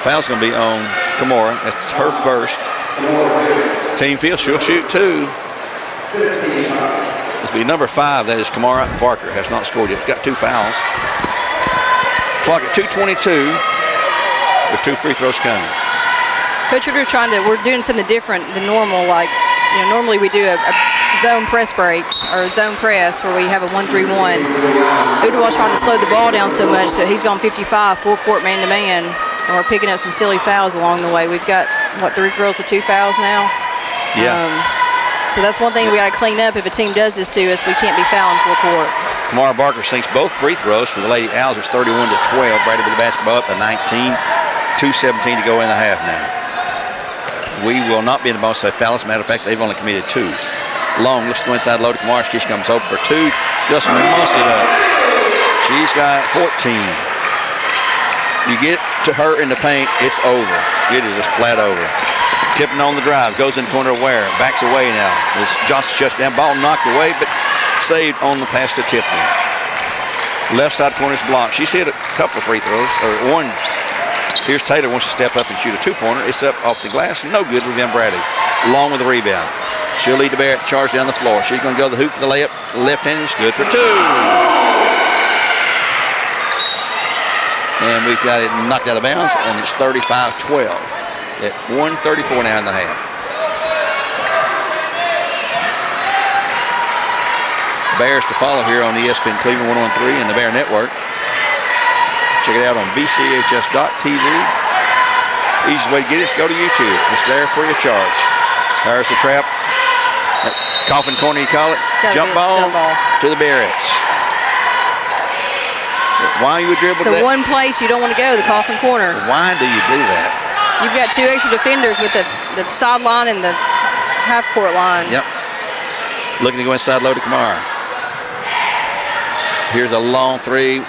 Foul's going to be on Kamora. That's her first. Team field, she'll shoot 2. This will be number 5. That is Kamora Barker. Has not scored yet. Got 2 fouls. Clock at 2:22 with 2 free throws coming. Coach Reuter we're doing something different than normal. Like, normally we do a zone press break or a zone press where we have a 1-3-1. Udawal's trying to slow the ball down so much, so he's gone 55, full court man-to-man, and we're picking up some silly fouls along the way. We've got, 3 girls with 2 fouls now? Yeah. So that's one thing we got to clean up if a team does this to us. We can't be fouling full court. Kamara Barker sinks both free throws for the Lady Owls. It's 31-12. Brady with the basketball up at 19. 2:17 to go in the half now. We will not be in the ball, so foul. As a matter of fact, they've only committed 2. Long looks to go inside low to Kamara. She comes over for 2. Just muss it up. She's got 14. You get to her in the paint, it's over. It is just flat over. Tipping on the drive, goes in the corner of Ware, backs away now. As Johnson shuts down, ball knocked away, but saved on the pass to Tipping. Left side corner is blocked. She's hit a couple of free throws, or 1. Here's Taylor wants to step up and shoot a 2-pointer. It's up off the glass, no good. Rebound Bradley, long with the rebound. She'll lead the Bearett, charge down the floor. She's going to go to the hoop for the layup. Left-handed is good for 2. And we've got it knocked out of bounds, and it's 35-12 at 1:34 now in the half. Bears to follow here on ESPN Cleveland 101.3 and the Bear Network. Check it out on BCHS.tv. Easiest way to get it is go to YouTube. It's there for your charge. There's the trap. Coffin corner, you call it. Jump ball to the Bearettes. Why you would dribble that? It's one place you don't want to go, the Coffin corner. Why do you do that? You've got 2 extra defenders with the sideline and the half-court line. Yep. Looking to go inside low to Kamara. Here's a long 3.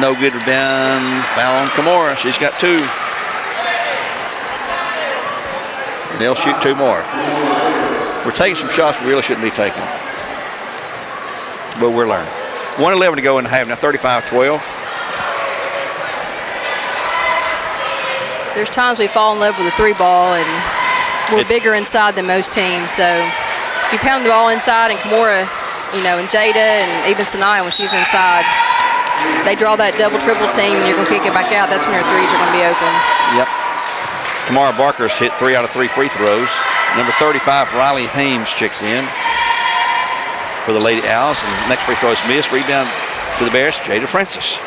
No good rebound. Foul on Kamora. She's got 2. And they'll shoot 2 more. We're taking some shots we really shouldn't be taking. But we're learning. 1:11 to go in the half. Now 35-12. There's times we fall in love with the 3-ball, and we're bigger inside than most teams. So if you pound the ball inside, and Kamora, and Jada, and even Sanaya when she's inside, they draw that double, triple team, and you're going to kick it back out. That's when your 3s are going to be open. Yep. Kamara Barker's hit 3 out of 3 free throws. Number 35, Riley Hames, checks in for the Lady Owls. And the next free throw is missed. Rebound to the Bears, Jada Francis.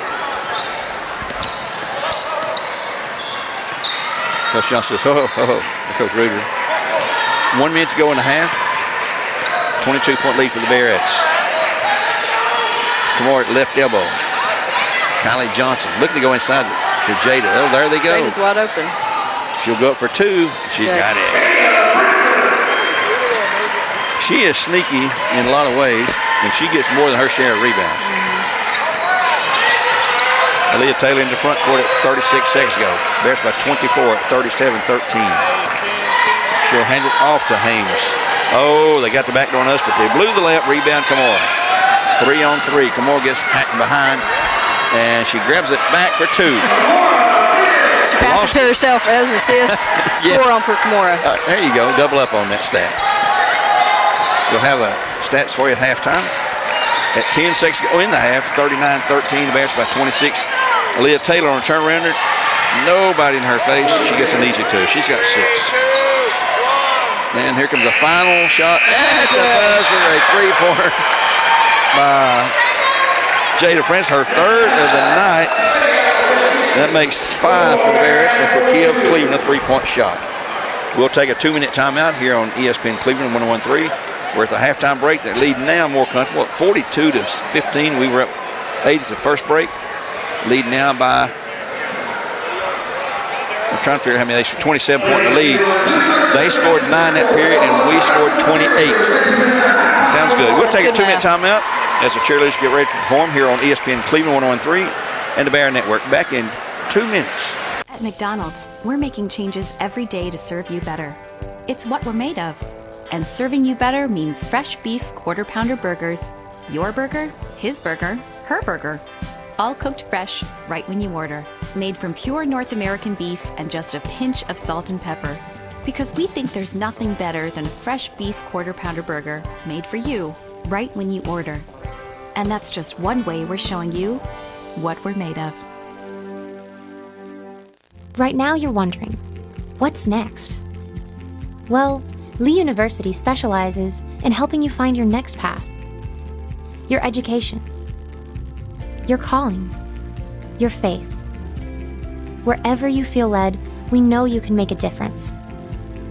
Coach Johnson says, Coach Reuter. 1 minute to go in the half. 22-point lead for the Bearettes. Kamora at left elbow. Kylie Johnson looking to go inside to Jada. Oh, there they go. Jada's wide open. She'll go up for 2. She's got it. She is sneaky in a lot of ways, and she gets more than her share of rebounds. Aaliyah Taylor in the front court at 36 seconds ago. Bears by 24 at 37-13. She'll hand it off to Hames. Oh, they got the back door on us, but they blew the layup. Rebound, Kamora. 3 on 3. Kamora gets hacked behind, and she grabs it back for 2. She passed it to herself as an assist. Score on for Kamora. There you go. Double up on that stat. We'll have the stats for you at halftime. At 10 seconds to go in the half, 39-13. The Bears by 26. Aaliyah Taylor on a turnarounder. Nobody in her face. She gets an easy 2. She's got 6. And here comes the final shot at the buzzer, a three-pointer by Jada Francis, her third of the night. That makes 5 for the Bearettes, and for Kiev Cleveland, a three-point shot. We'll take a 2-minute timeout here on ESPN Cleveland 101.3. We're at the halftime break. They're leading now more comfortable at 42-15. We were up 8 at the first break. Lead now by, I'm trying to figure out how many they scored, 27-point lead. They scored 9 that period, and we scored 28. Sounds good. We'll take a 2-minute timeout as the cheerleaders get ready to perform here on ESPN Cleveland 101.3 and the Bear Network. Back in 2 minutes. At McDonald's, we're making changes every day to serve you better. It's what we're made of. And serving you better means fresh beef quarter-pounder burgers. Your burger, his burger, her burger. All cooked fresh, right when you order. Made from pure North American beef and just a pinch of salt and pepper. Because we think there's nothing better than a fresh beef quarter-pounder burger made for you, right when you order. And that's just one way we're showing you what we're made of. Right now you're wondering, what's next? Well, Lee University specializes in helping you find your next path. Your education. Your calling. Your faith. Wherever you feel led, we know you can make a difference.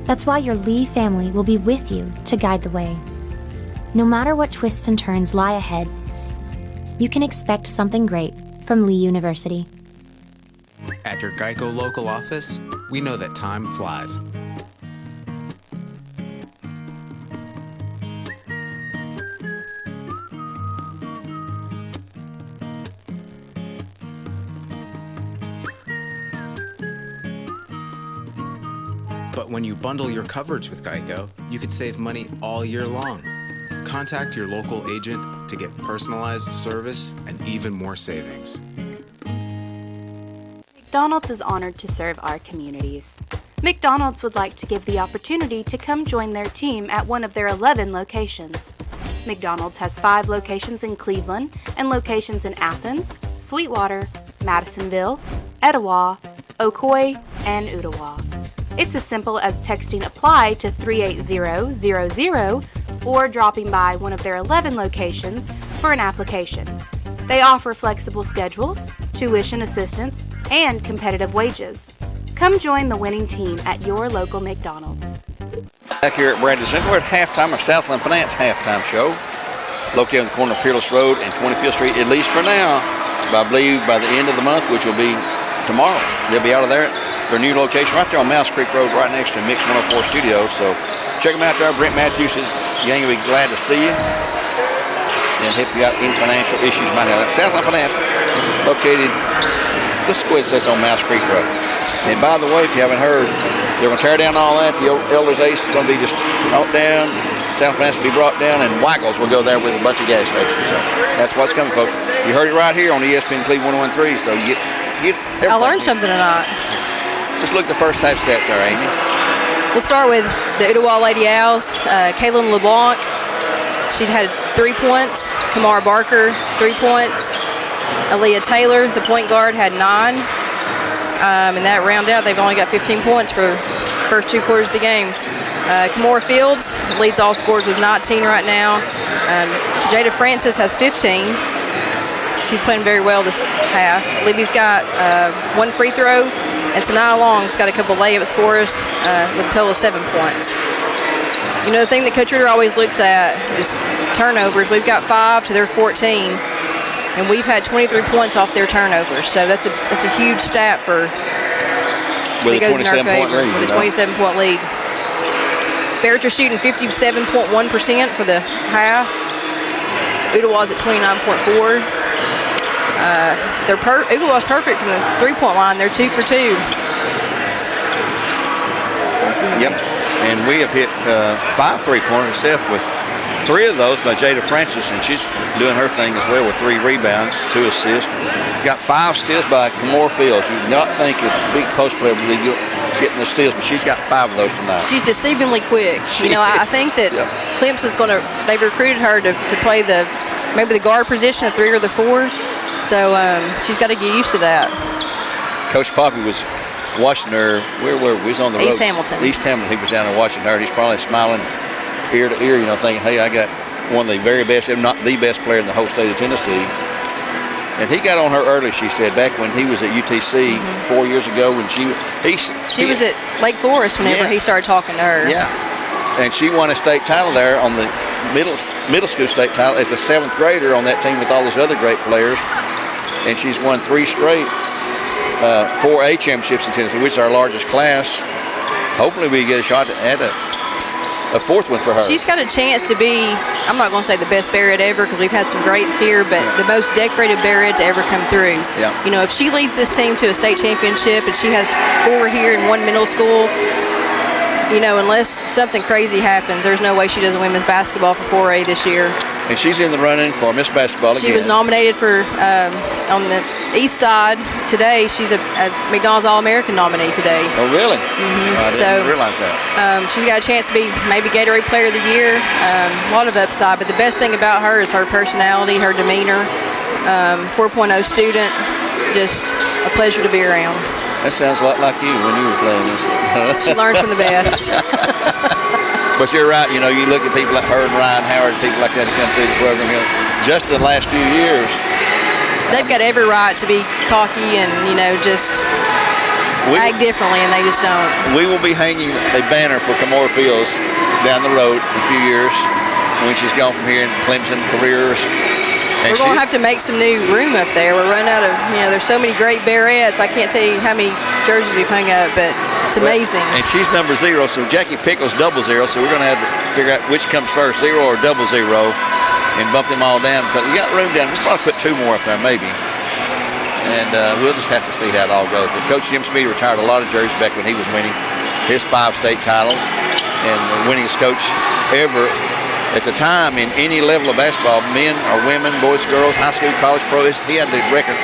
That's why your Lee family will be with you to guide the way. No matter what twists and turns lie ahead, you can expect something great from Lee University. At your Geico local office, we know that time flies. But when you bundle your coverage with Geico, you could save money all year long. Contact your local agent to get personalized service and even more savings. McDonald's is honored to serve our communities. McDonald's would like to give the opportunity to come join their team at one of their 11 locations. McDonald's has 5 locations in Cleveland and locations in Athens, Sweetwater, Madisonville, Etowah, Ocoee, and Ottawa. It's as simple as texting APPLY to 38000 or dropping by one of their 11 locations for an application. They offer flexible schedules, tuition assistance, and competitive wages. Come join the winning team at your local McDonald's. Back here at Brandon Center, we're at halftime of Southland Finance halftime show. Located on the corner of Peerless Road and 25th Street, at least for now. But I believe by the end of the month, which will be tomorrow, they'll be out of there at their new location right there on Mouse Creek Road, right next to Mix 104 Studios. So check them out there. Brent Matthews' gang will be glad to see you. And if you got any financial issues you might have. Southland Finance, located, let's go ahead and say it's on Mouse Creek Road. And by the way, if you haven't heard, they're going to tear down all that. The Elders Ace is going to be just brought down. Southland Finance will be brought down, and Waggles will go there with a bunch of gas stations. So that's what's coming, folks. You heard it right here on ESPN Cleveland 101.3. So you get I learned something tonight. Just look at the first type stats there, Amy. We'll start with the Ottawa Lady Owls. Kaylin LeBlanc, she had 3 points. Kamara Barker, 3 points. Aaliyah Taylor, the point guard, had 9. And that round out, they've only got 15 points for the first 2 quarters of the game. Kamora Fields leads all scorers with 19 right now. Jada Francis has 15. She's playing very well this half. Libby's got 1 free throw. And Sanaa Long's got a couple layups for us with a total of 7 points. You know, the thing that Coach Ritter always looks at is turnovers. We've got 5 to their 14, and we've had 23 points off their turnovers. So that's a huge stat for with it goes in our favor with a 27-point lead. Bearettes are shooting 57.1% for the half. Ottawa's at 29.4%. Ottawa's perfect from the 3-point line. They're 2 for 2. Yep, and we have hit 5 3-pointers herself with 3 of those by Jada Francis, and she's doing her thing as well with 3 rebounds, 2 assists. Got 5 steals by Kamora Fields. You do not think a big post player would be getting the steals, but she's got 5 of those tonight. She's deceivingly quick. You know, I think that Clemson's going to, they've recruited her to play maybe the guard position, the 3 or the 4. So she's got to get used to that. Coach Poppy was watching her. Where were we? We was on the road. East Hamilton. East Hamilton. He was down there watching her, and he's probably smiling ear to ear, thinking, hey, I got one of the very best, if not the best player in the whole state of Tennessee. And he got on her early, she said, back when he was at UTC 4 years ago when she was at Lake Forest whenever he started talking to her. Yeah. And she won a state title there on the middle school state title as a 7th grader on that team with all those other great players. And she's won 3 straight 4A championships in Tennessee, which is our largest class. Hopefully we get a shot at a 4th one for her. She's got a chance to be, I'm not going to say the best Bearette ever because we've had some greats here, but the most decorated Bearette to ever come through. Yeah. If she leads this team to a state championship and she has 4 here and 1 middle school, unless something crazy happens, there's no way she does women's basketball for 4A this year. And she's in the running for Miss Basketball again. She was nominated for, on the east side today, she's a McDonald's All-American nominee today. Oh, really? Mm-hmm. I didn't realize that. She's got a chance to be maybe Gatorade Player of the Year. A lot of upside, but the best thing about her is her personality, her demeanor. 4.0 student, just a pleasure to be around. That sounds a lot like you when you were playing this. She learned from the best. But you're right, you look at people like her and Ryan Howard, people like that that come through the program here. Just the last few years. They've got every right to be cocky and, just act differently, and they just don't. We will be hanging a banner for Kamora Fields down the road in a few years when she's gone from here in Clemson careers. We're going to have to make some new room up there. We're running out of, there's so many great Bearettes. I can't tell you how many jerseys we've hung up, but it's amazing. And she's number 0, so Jackie Pickle's 00, so we're going to have to figure out which comes first, 0 or 00, and bump them all down. But we got room down. We'll probably put 2 more up there, maybe. And we'll just have to see how it all goes. But Coach Jim Smead retired a lot of jerseys back when he was winning his 5 state titles and the winningest coach ever. At the time, in any level of basketball, men or women, boys, girls, high school, college, pro, he had the record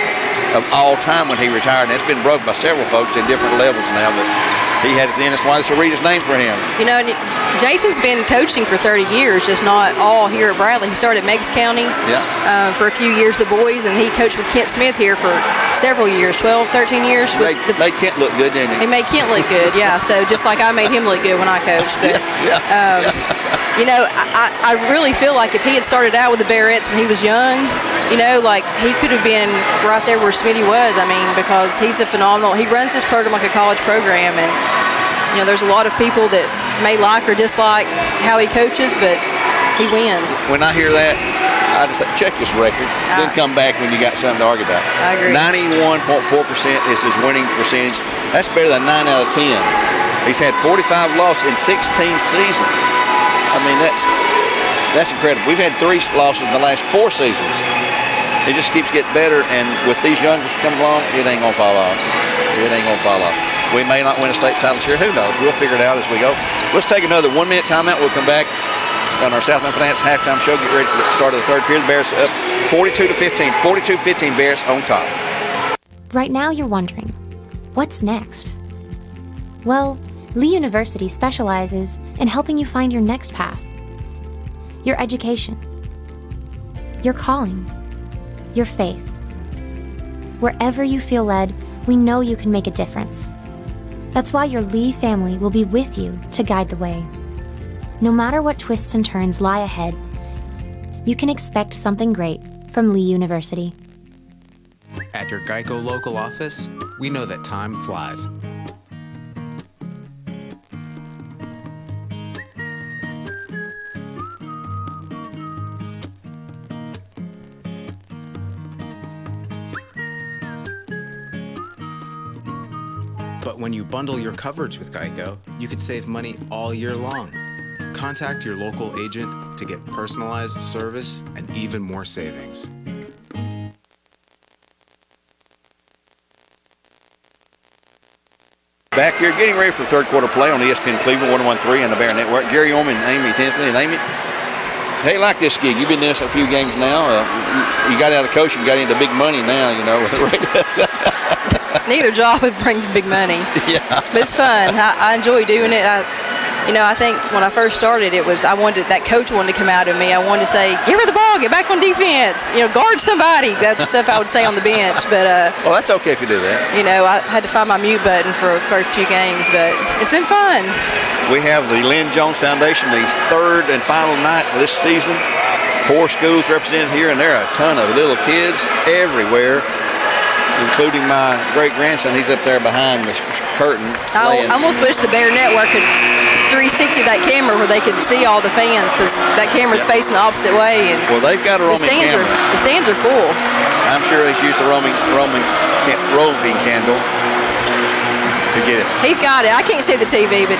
of all time when he retired. And it's been broken by several folks in different levels now, but he had it then. That's why it's a Rita's name for him. Jason's been coaching for 30 years, just not all here at Bradley. He started at Meigs County for a few years, the boys, and he coached with Kent Smith here for several years, 12, 13 years. Made Kent look good, didn't he? He made Kent look good, yeah. So just like I made him look good when I coached. But, I really feel like if he had started out with the Bearettes when he was young, he could have been right there where Smitty was. Because he's a phenomenal, he runs this program like a college program, and, there's a lot of people that may like or dislike how he coaches, but he wins. When I hear that, I just say, check this record, then come back when you got something to argue about. I agree. 91.4% is his winning percentage. That's better than 9 out of 10. He's had 45 losses in 16 seasons. That's incredible. We've had 3 losses in the last 4 seasons. It just keeps getting better, and with these youngsters coming along, it ain't gonna fall off. It ain't gonna fall off. We may not win a state title this year. Who knows? We'll figure it out as we go. Let's take another 1-minute timeout. We'll come back on our Southland Finance halftime show. Get ready for the start of the 3rd period. The Bears up 42-15. 42-15 Bears on top. Right now you're wondering, what's next? Well, Lee University specializes in helping you find your next path. Your education. Your calling. Your faith. Wherever you feel led, we know you can make a difference. That's why your Lee family will be with you to guide the way. No matter what twists and turns lie ahead, you can expect something great from Lee University. At your Geico local office, we know that time flies. But when you bundle your coverage with Geico, you could save money all year long. Contact your local agent to get personalized service and even more savings. Back here, getting ready for the 3rd quarter play on ESPN Cleveland 101.3 and the Bear Network. Gary Orman and Amy Tinsley. And Amy, hey, like this gig. You've been doing this a few games now. You got out of coaching, got into big money now, Neither job brings big money. Yeah. But it's fun. I enjoy doing it. I think when I first started, that coach wanted to come out of me. I wanted to say, give her the ball, get back on defense, guard somebody. That's the stuff I would say on the bench. But well, that's okay if you do that. I had to find my mute button for a few games, but it's been fun. We have the Lynn Jones Foundation, the third and final night of this season. 4 schools represented here, and there are a ton of little kids everywhere, including my great-grandson. He's up there behind the curtain. I almost wish the Bear Network could 360 that camera where they could see all the fans, because that camera's facing the opposite way. And well, they've got a roaming camera. The stands are full. I'm sure he's used the roving candle to get it. He's got it. I can't see the TV, but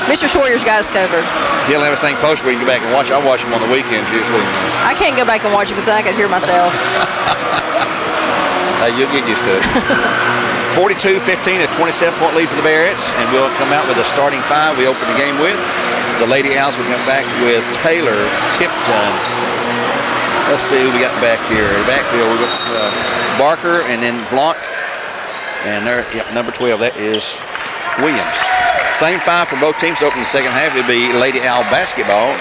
Mr. Sawyer's got us covered. He'll have his thing posted where you can go back and watch. I watch him on the weekends usually. I can't go back and watch it because I can hear myself. You'll get used to it. 42-15, a 27-point lead for the Bearettes, and we'll come out with a starting 5 we open the game with. The Lady Owls will come back with Taylor, Tipton. Let's see who we got back here. The backfield, we got Barker and then Blanc. And there, number 12, that is Williams. Same 5 for both teams opening the second half. It'll be Lady Owl basketball.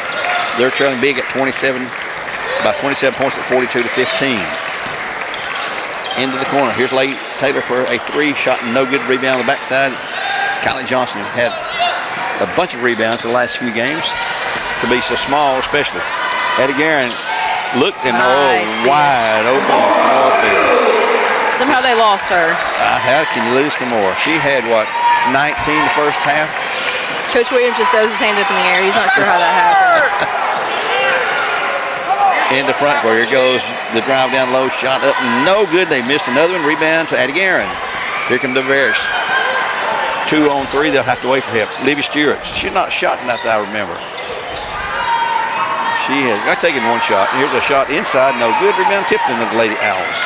They're trailing big at 27 points at 42-15. Into the corner. Here's Lady Taylor for a 3 shot, no good. Rebound on the backside. Kylie Johnson had a bunch of rebounds the last few games to be so small, especially. Eddie Guerin looked and wide open small field. Somehow they lost her. How can you lose Kimora? She had, 19 the first half? Coach Williams just throws his hand up in the air. He's not sure how that happened. In the front court, here goes the drive down low, shot up, no good. They missed another one. Rebound to Addie Guerin. Here come the Bears. 2 on 3, they'll have to wait for help. Libby Stewart, she's not shot enough that I remember. She has got taken 1 shot. Here's a shot inside, no good. Rebound tipped into the Lady Owls.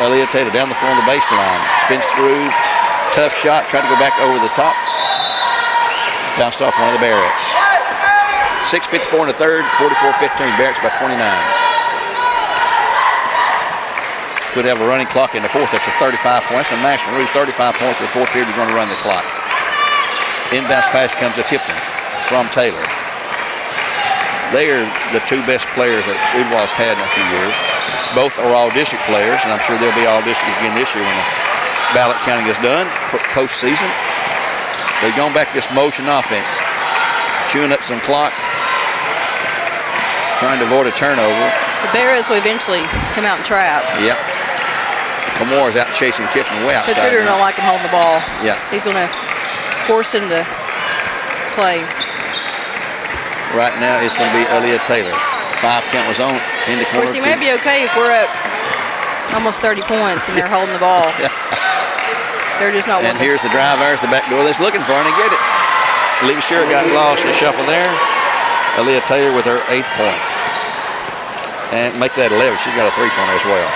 Aaliyah Taylor down the front of the baseline. Spins through, tough shot, tried to go back over the top. Bounced off one of the Bearettes. 6:54 in the third, 44-15. Bearettes by 29. Could have a running clock in the fourth. That's a 35 points. That's a national rule. 35 points in the fourth period. You're going to run the clock. Inbounds pass comes to Tipton from Taylor. They are the 2 best players that Udwall's had in a few years. Both are all-district players, and I'm sure they'll be all-district again this year when the ballot counting is done, postseason. They've gone back to this motion offense, chewing up some clock, trying to avoid a turnover. The Bears will eventually come out and trap. Yep. Kamora's out chasing Tipton way outside. Coach Ritter don't like him holding the ball. Yeah. He's going to force him to play. Right now, it's going to be Aaliyah Taylor. 5 count was on in the corner. Of course, he may be okay if we're up almost 30 points and they're holding the ball. They're just not. And here's the drive. There's the back door. That's looking for him to get it. Libby Stewart got lost in the shuffle there. Aaliyah Taylor with her 8th point. And make that 11. She's got a 3-pointer as well.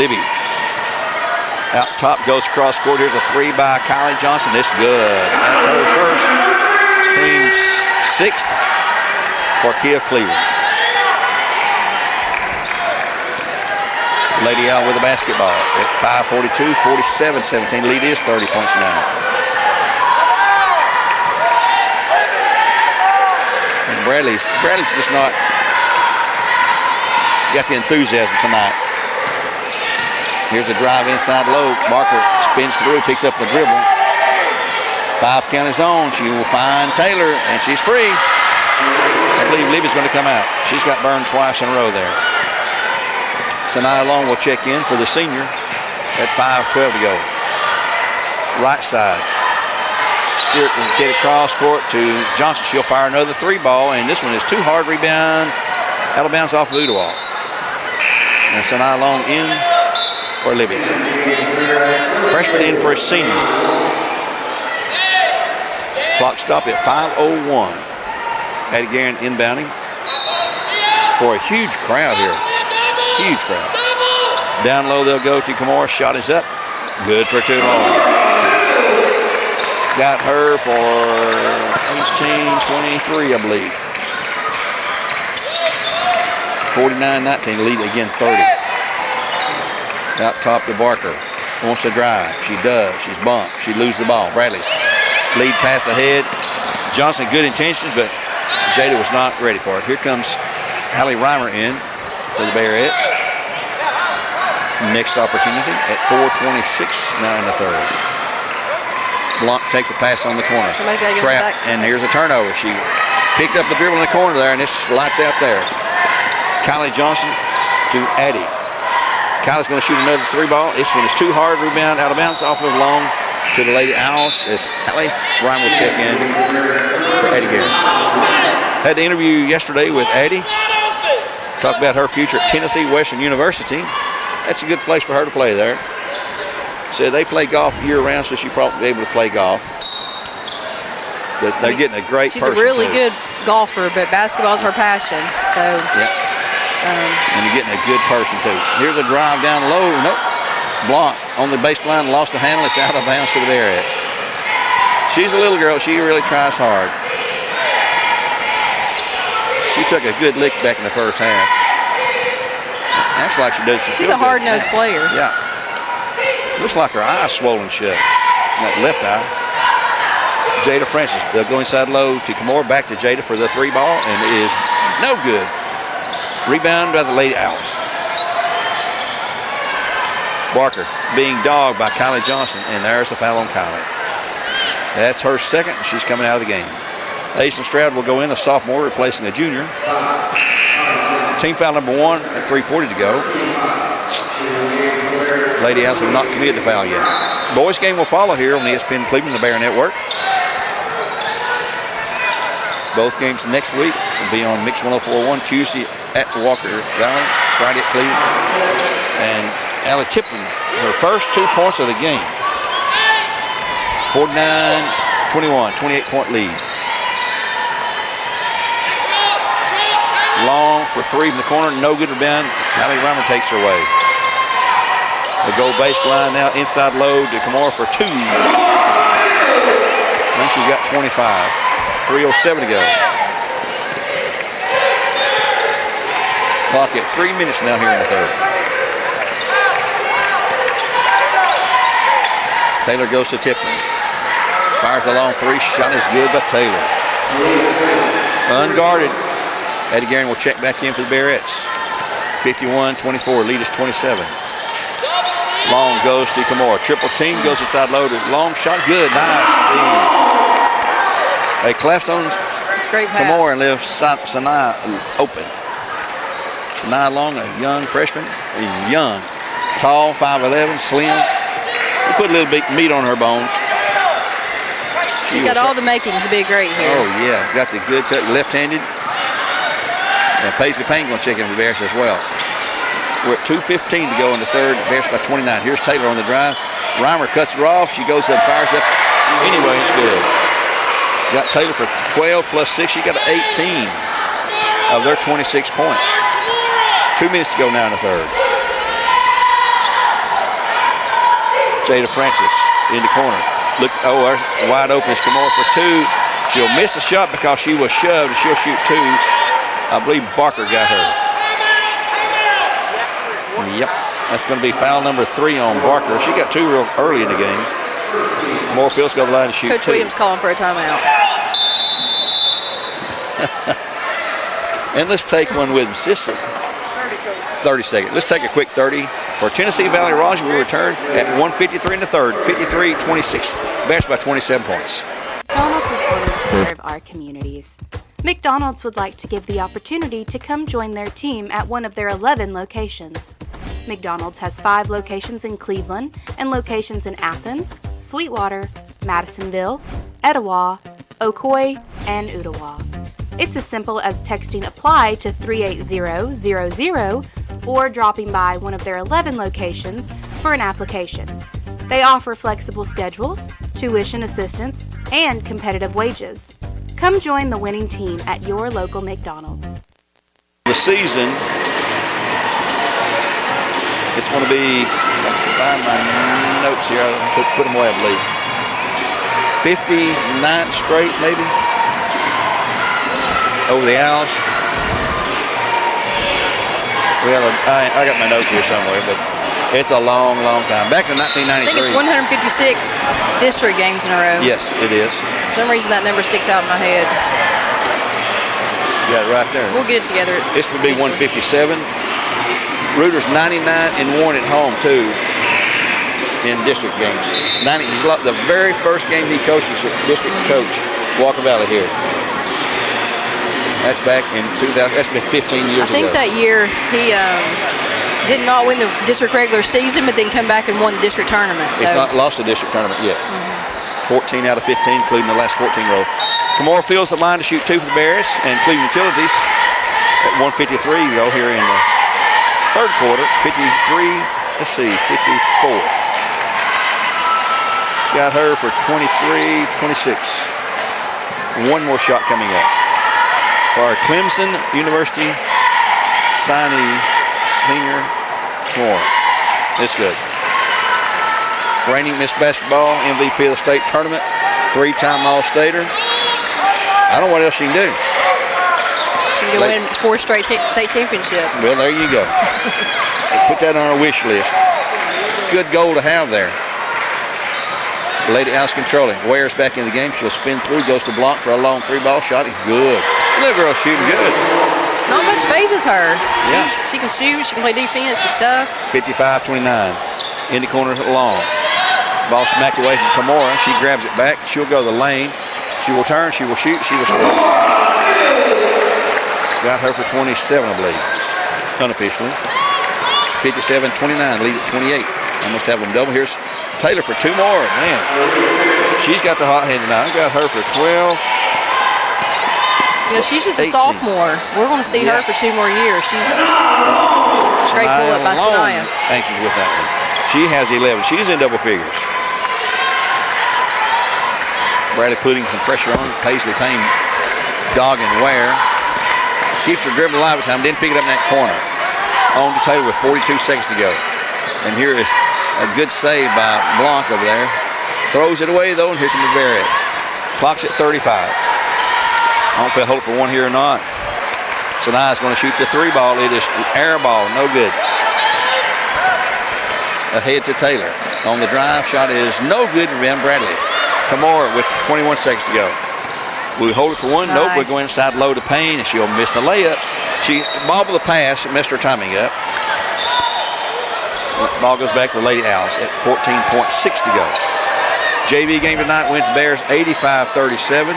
Libby. Out top, goes across court. Here's a 3 by Kylie Johnson. It's good. That's her first. Team's 6th for Kia Cleveland. Lady Owl with the basketball at 5:42, 47-17. Lead is 30 points now. And Bradley's just not got the enthusiasm tonight. Here's a drive inside low. Barker spins through, picks up the dribble. 5 count is on. She will find Taylor, and she's free. I believe Libby's going to come out. She's got burned twice in a row there. Sanaya Long will check in for the senior at 5:12 to go. Right side. Stewart will get across court to Johnson. She'll fire another 3 ball, and this one is too hard. Rebound. That'll bounce off of Udawal. And Sanaya Long in for Libby. Freshman in for a senior. Clock stop at 5:01. Addie Guerin inbounding for a huge crowd here. Huge crowd. Down low they'll go to Kimora. Shot is up. Good for 2 more. Got her for 18-23, I believe. 49-19. Lead again 30. Out top to Barker. wants to drive. She does. She's bumped. She loses the ball. Bradley's lead pass ahead. Johnson, good intentions, but Jada was not ready for it. Here comes Allie Reimer in for the Bearettes. Next opportunity at 4:26 now in the third. Blunt takes a pass on the corner. Trap, and here's a turnover. She picked up the dribble in the corner there, and it's lights out there. Kylie Johnson to Addie. Kylie's going to shoot another three ball. This one is too hard. Rebound out of bounds off of long to the Lady Owls as Allie Reimer will check in for Addie Gary. Had the interview yesterday with Addie. Talked about her future at Tennessee Western University. That's a good place for her to play there. Said they play golf year-round, so she'll probably be able to play golf. But they're getting a great person. She's a really too. good golfer, but basketball's her passion. So. Yep. And you're getting a good person, too. Here's a drive down low. Nope. Blunt on the baseline, lost the handle. It's out of bounds to the Bearettes. She's a little girl. She really tries hard. She took a good lick back in the first half. Acts like she does. She's a hard-nosed player. Yeah. Looks like her eye's swollen shut. That left eye. Jada Francis. They'll go inside low to Kimora. Back to Jada for the three ball, and it is no good. Rebound by the Lady Owls. Barker being dogged by Kylie Johnson, and there's the foul on Kylie. That's her second, and she's coming out of the game. Aisha Stroud will go in, a sophomore, replacing a junior. Team foul number 1 at 3:40 to go. Lady Owls have not committed the foul yet. Boys game will follow here on ESPN Cleveland, the Bear Network. Both games next week will be on Mix 104.1 Tuesday at Walker Valley, Friday at Cleveland. And Allie Tipton, her first 2 points of the game. 49-21, 28-point lead. Long for three from the corner, no good rebound. Allie Reimer takes her away. The goal baseline now inside low to Kimora for 2. I think she's got 25. 3:07 to go. Clock at 3 minutes now here in the third. Taylor goes to Tipton. Fires the long three. Shot is good by Taylor. Unguarded. Eddie Guerin will check back in for the Bearettes. 51-24. Lead is 27. Long goes to Kimora. Triple team goes inside low to Long. Shot good. Nice. They collapsed on Kimora and left Sanaa open. Sanaa Long, a young freshman. Young. Tall, 5'11", slim. We put a little bit meat on her bones. She got all the makings to be great here. Oh, yeah. Got the good touch, left-handed. And Paisley Payne going to check in with Bears as well. We're at 2:15 to go in the third. Bears by 29. Here's Taylor on the drive. Reimer cuts her off. She goes up, fires up. Anyway, it's good. Got Taylor for 12 plus 6. She got 18 of their 26 points. 2 minutes to go now in the third. Jada Francis in the corner. Look, there's wide open. It's Kimora for 2. She'll miss a shot because she was shoved, and she'll shoot 2. I believe Barker got her. Yep, that's going to be foul number 3 on Barker. She got 2 real early in the game. Moorfield's got the line to shoot Coach 2. Williams calling for a timeout. And let's take one with us. This is 30 seconds. Let's take a quick 30 for Tennessee Valley Raja. We return at 1:53 in the third. 53-26. Bears by 27 points. McDonald's is honored to serve our communities. McDonald's would like to give the opportunity to come join their team at one of their 11 locations. McDonald's has 5 locations in Cleveland and locations in Athens, Sweetwater, Madisonville, Etowah, Ocoee, and Ottawa. It's as simple as texting APPLY to 38000 or dropping by one of their 11 locations for an application. They offer flexible schedules, tuition assistance, and competitive wages. Come join the winning team at your local McDonald's. The season, it's going to be, if I can find my notes here, I'll put them away, I believe. 59th straight, maybe, over the Owls. We have I got my notes here somewhere, but It's a long, long time. Back in 1993. I think it's 156 district games in a row. Yes, it is. For some reason that number sticks out in my head. You got it right there. We'll get it together. This would be 157. Reuter's 99-1 at home too in district games. He's the very first game he coaches as district coach, Walker Valley here. That's back in 2000. That's been 15 years ago. I think that year he did not win the district regular season, but then come back and won the district tournament. So. He's not lost the district tournament yet. 14 out of 15, including the last 14 row. Camorra Field's the line to shoot 2 for the Bearettes, and Cleveland Utilities at 153 row here in the third quarter. 54. Got her for 23-26. One more shot coming up. For our Clemson University signee, senior Camorra. It's good. Reigning Miss Basketball, MVP of the state tournament, 3-time All-Stater. I don't know what else she can do. She can win 4 straight state championship. Well, there you go. Put that on our wish list. It's a good goal to have there. Lady Alice controlling. Ware's back in the game. She'll spin through, goes to Blanc for a long 3-ball shot. It's good. Little girl shooting good. Not much phases her. Yeah. She can shoot. She can play defense. She's tough. 55-29. In the corner long. Ball smacked away from Camorra. She grabs it back. She'll go to the lane. She will turn. She will shoot. She will score. Got her for 27, I believe. Unofficially. 57-29. Lead at 28. Almost have them double. Here's Taylor for 2 more. Man, she's got the hot hand tonight. I got her for 12. You know, she's just 18. a sophomore. We're going to see her for 2 more years. She's great pull up by Sanaya. Anxious with that one. She has 11. She's in double figures. Bradley putting some pressure on. Paisley Payne dogging Ware. Keeps her dribble alive at time. Didn't pick it up in that corner. On to Taylor with 42 seconds to go. And here is a good save by Blanc over there. Throws it away though, and here come the Bearettes. Clock's at 35. I don't know if they'll hold it for one here or not. Sanaya's going to shoot the 3-ball. It is air ball, no good. Ahead to Taylor. On the drive, shot is no good to Ben Bradley. Camorra with 21 seconds to go. Will we hold it for one? Nice. Nope, we're going inside low to Payne, and she'll miss the layup. She bobbled the pass and messed her timing up. Ball goes back to the Lady Owls at 14.6 to go. JV game tonight wins the Bears 85-37.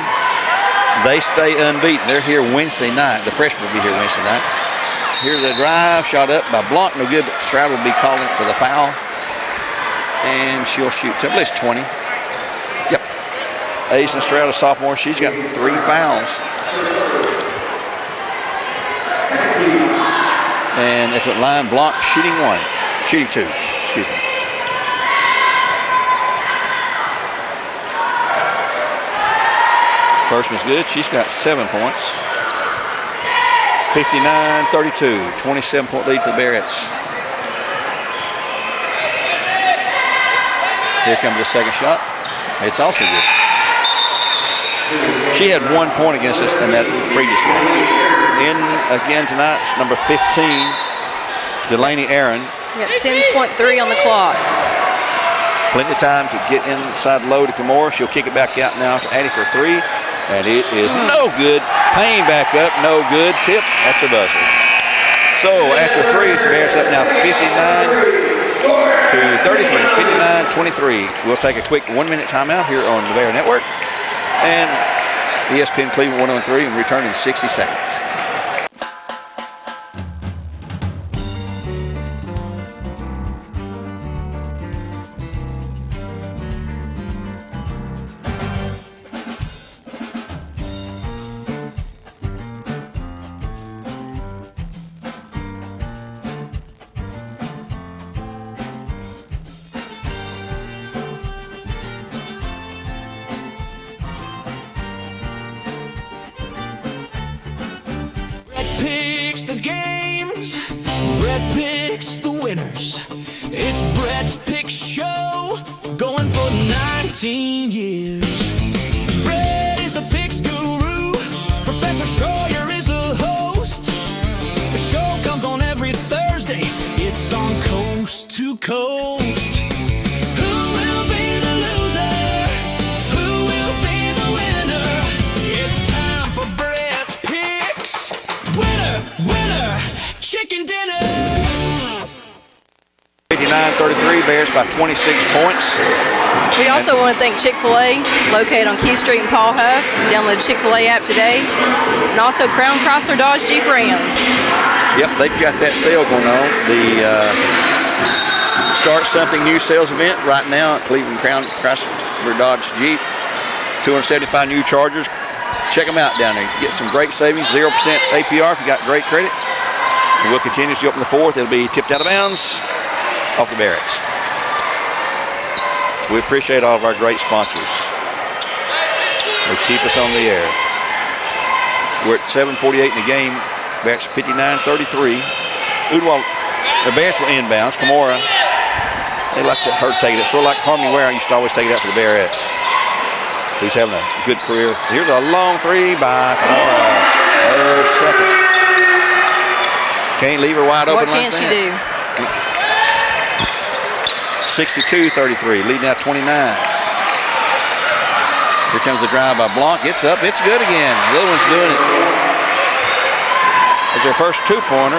They stay unbeaten. They're here Wednesday night. The freshmen will be here Wednesday night. Here's the drive, shot up by Blanc, no good, but Stroud will be calling for the foul. And she'll shoot to at least 20. Yep. Aisha Stroud, a sophomore, she's got 3 fouls. And at the line, Blanc shooting 2, excuse me. First one's good. She's got 7 points. 59-32. 27-point lead for the Bearettes. Here comes the second shot. It's also good. She had 1 point against us in that previous one. In again tonight, it's number 15, Delaney Aaron. We got 10.3 on the clock. Plenty of time to get inside low to Camorra. She'll kick it back out now to Addie for 3. And it is no good. Payne back up, no good. Tip at the buzzer. So after 3, it's Bears up now 59-33. 59-23. We'll take a quick 1-minute timeout here on the Bear Network. And ESPN Cleveland 103 and return in 60 seconds. Picks the games, Brett picks the winners. It's Brett's Pick Show, going for 19 years. Brett is the picks guru, Professor Schroyer is the host. The show comes on every Thursday, it's on Coast. to coast. Who will be the loser? Who will be the winner? It's time for Bearettes picks. Winner, winner, chicken dinner. 59-33, Bears by 26 points. We also want to thank Chick-fil-A, located on Key Street in Paul Huff. Download the Chick-fil-A app today. And also Crown Chrysler Dodge Jeep Ram. Yep, they've got that sale going on. The Start Something New sales event right now at Cleveland Crown Chrysler Dodge Jeep. 275 new Chargers. Check them out down there. Get some great savings, 0% APR if you got great credit. And we'll continue to open the 4th. It'll be tipped out of bounds off the Bearettes. We appreciate all of our great sponsors. They keep us on the air. We're at 7:48 in the game. Bearettes 59-33. Udwall, the Bearettes will inbounds. Camora, they like to her take it. Sort of like Harmony Ware used to always take it out for the Bearettes. Who's having a good career. Here's a long three by Camora. Her second. Can't leave her wide open like that. What can't she do? 62-33, lead now 29. Here comes the drive by Blanc. It's up, it's good again. The other one's doing it. It's her first two-pointer.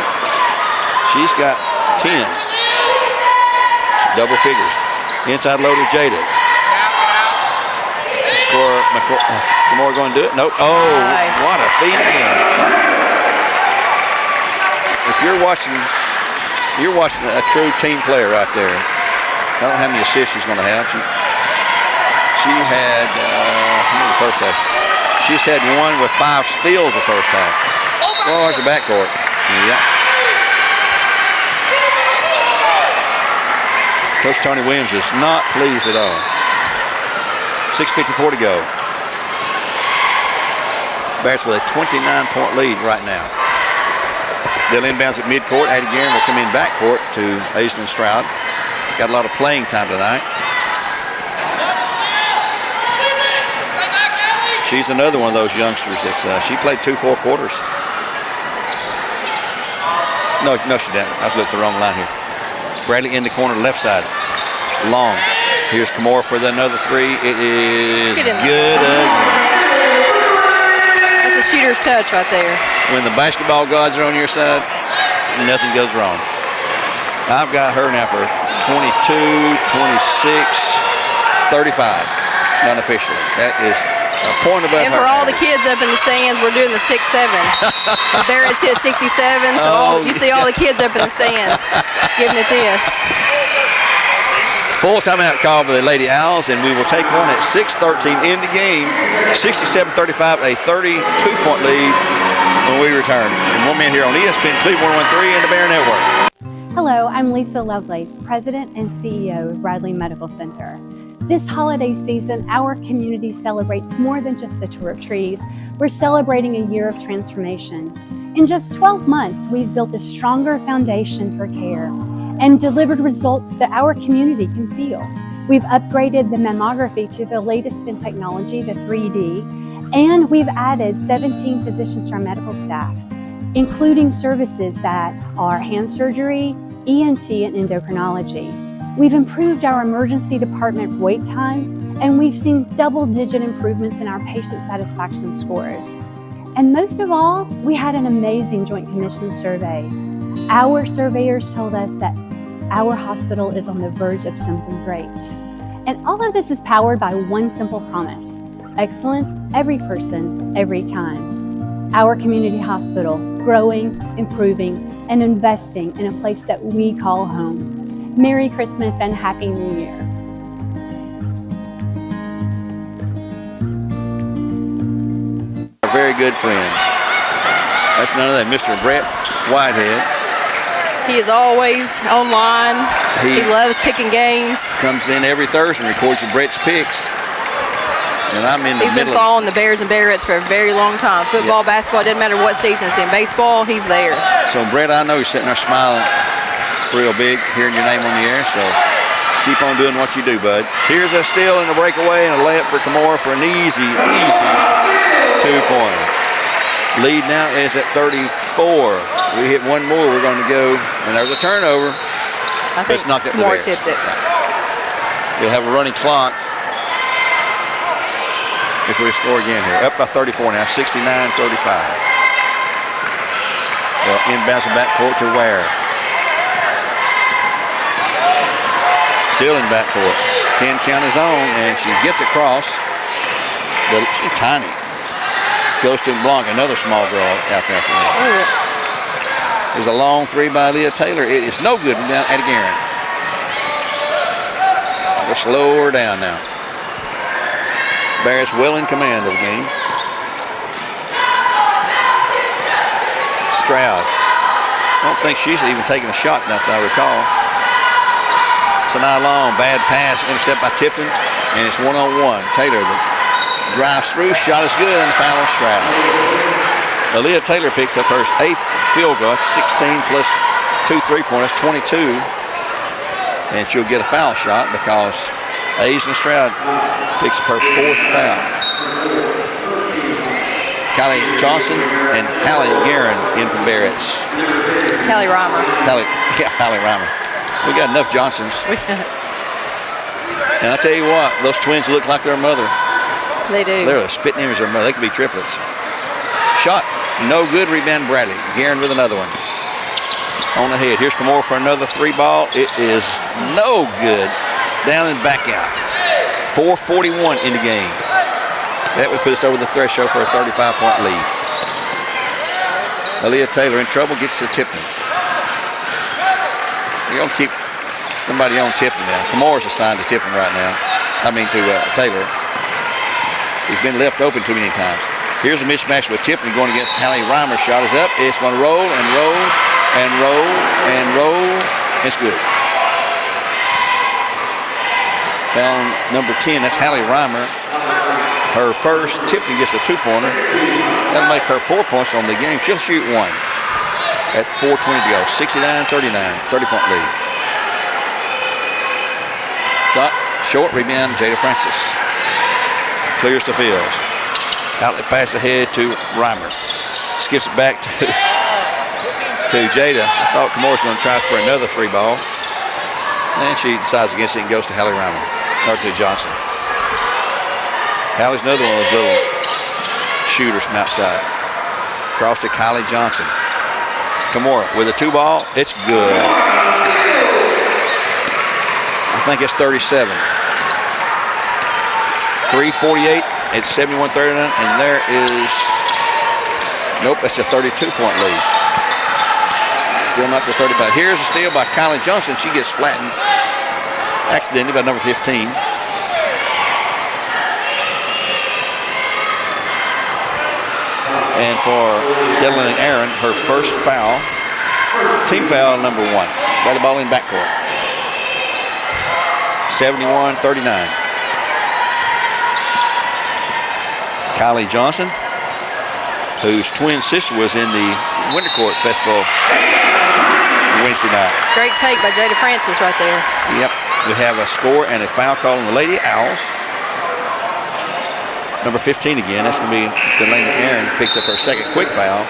She's got 10. Double figures. Inside loader Jada. Score, Camora going to do it? Nope. Oh, nice. What a feed again. If you're watching a true team player right there. I don't know how many assists she's going to have. She had, how many the first half? She just had one with 5 steals the first half. Oh, there's the backcourt. Yeah. Coach Tony Williams is not pleased at all. 6:54 to go. Bears with a 29-point lead right now. They'll inbounds at midcourt. Addie Guerin will come in backcourt to Aislinn Stroud. Got a lot of playing time tonight. She's another one of those youngsters that's she played 2 full quarters. No, she didn't. I was looking at the wrong line here. Bradley in the corner, left side. Long. Here's Camora for another three. It is good again. That's a shooter's touch right there. When the basketball gods are on your side, nothing goes wrong. I've got her now for 22, 26, 35, unofficially. That is a point above and her. For all the kids up in the stands, we're doing the 6-7. The Bearettes hit 67, so you see all the kids up in the stands giving it this. Full timeout call by the Lady Owls, and we will take one at 6:13 in the game. 67-35, a 32-point lead when we return. And 1 minute here on ESPN Cleveland 113 and the Bear Network. Hello, I'm Lisa Lovelace, President and CEO of Bradley Medical Center. This holiday season, our community celebrates more than just the tour of trees. We're celebrating a year of transformation. In just 12 months, we've built a stronger foundation for care and delivered results that our community can feel. We've upgraded the mammography to the latest in technology, the 3D, and we've added 17 physicians to our medical staff, including services that are hand surgery, ENT, and endocrinology. We've improved our emergency department wait times, and we've seen double-digit improvements in our patient satisfaction scores. And most of all, we had an amazing Joint Commission survey. Our surveyors told us that our hospital is on the verge of something great. And all of this is powered by one simple promise: excellence, every person, every time. Our community hospital, growing, improving, and investing in a place that we call home. Merry Christmas and Happy New Year. Very good friends. That's none of that. Mr. Brett Whitehead. He is always online. He loves picking games. Comes in every Thursday and records your Brett's picks. And I'm in the He's been following the Bears and Bearettes for a very long time. Football, basketball, doesn't matter what season it's in. Baseball, he's there. So, Brett, I know you're sitting there smiling real big, hearing your name on the air. So, keep on doing what you do, bud. Here's a steal and a breakaway and a layup for Camora for an easy 2-pointer. Lead now is at 34. We hit one more, we're going to go, and there's a turnover. I think knocked up the Kimura Bears. tipped it. We'll have a running clock if we score again here. Up by 34 now, 69-35. They'll inbounds the backcourt to Ware. Still in backcourt. 10 count is on, and she gets across. She's tiny. Goes to Blanc, another small girl out there. There's a long three by Leah Taylor. It is no good down at Guerin. We'll slow her down now. Bearettes well in command of the game. Stroud. I don't think she's even taken a shot enough, I recall. Sanaa Long, bad pass, intercept by Tipton, and it's one-on-one. Taylor drives through, shot is good, and foul on Stroud. Leah Taylor picks up her 8th field goal, 16 plus 2 3-pointers, 22. And she'll get a foul shot because Aizen Stroud picks up her 4th foul. Kylie Johnson and Hallie Guerin in from Bearettes. Callie Reimer. Hallie Reimer. We got enough Johnsons. And I tell you what, those twins look like their mother. They do. They're a spitting image of their mother. They could be triplets. Shot, no good. Rebound Bradley. Guerin with another one. On the head. Here's Kimura for another 3-ball. It is no good. Down and back out. 4:41 in the game. That would put us over the threshold for a 35-point lead. Leah Taylor in trouble, gets to Tipton. We're going to keep somebody on Tipton now. Kimura's assigned to Tipton right now. I mean to Taylor. He's been left open too many times. Here's a mismatch with Tipton going against Hallie Reimer. Shot is up. It's going to roll and roll and roll and roll. It's good. Foul number 10. That's Hallie Reimer. Her first. Tipton gets a 2-pointer. That'll make her 4 points on the game. She'll shoot one at 4:20 to go. 69-39. 30-point lead. Shot. Short. Rebound. Jada Francis. Clears the field. Outlet pass ahead to Reimer. Skips it back to Jada. I thought Kimura was going to try for another 3-ball. And she decides against it and goes to Hallie Reimer. Or to Johnson. Hallie's another one of those little shooters from outside. Cross to Kylie Johnson. Kimura with a 2-ball. It's good. I think it's 37. 3:48. It's 71-39, and there is, nope, that's a 32-point lead. Still not to 35. Here's a steal by Kylie Johnson. She gets flattened accidentally by number 15. And for Dylan and Aaron, her first foul, team foul number 1. Got the ball in backcourt. 71-39. Kylie Johnson, whose twin sister was in the Winter Court Festival Wednesday night. Great take by Jada Francis right there. Yep. We have a score and a foul call on the Lady Owls. Number 15 again. That's going to be Delaney Aaron. Picks up her second quick foul.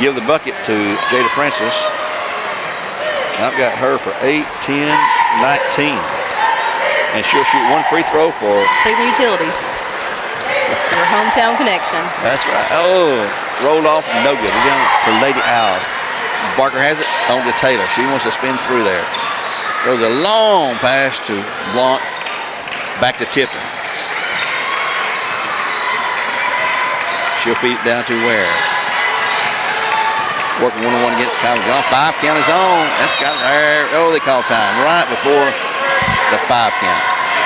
Give the bucket to Jada Francis. I've got her for 8, 10, 19. And she'll shoot one free throw for Cleveland Utilities. Your hometown connection. That's right. Oh, rolled off, no good. We're down to Lady Owls. Barker has it on to Taylor. She wants to spin through there. Throws a long pass to Blanc. Back to Tipton. She'll feed it down to Ware. Working one-on-one against Kylie Johnson. 5 count is on. That's got there. Oh, they call time right before the 5 count.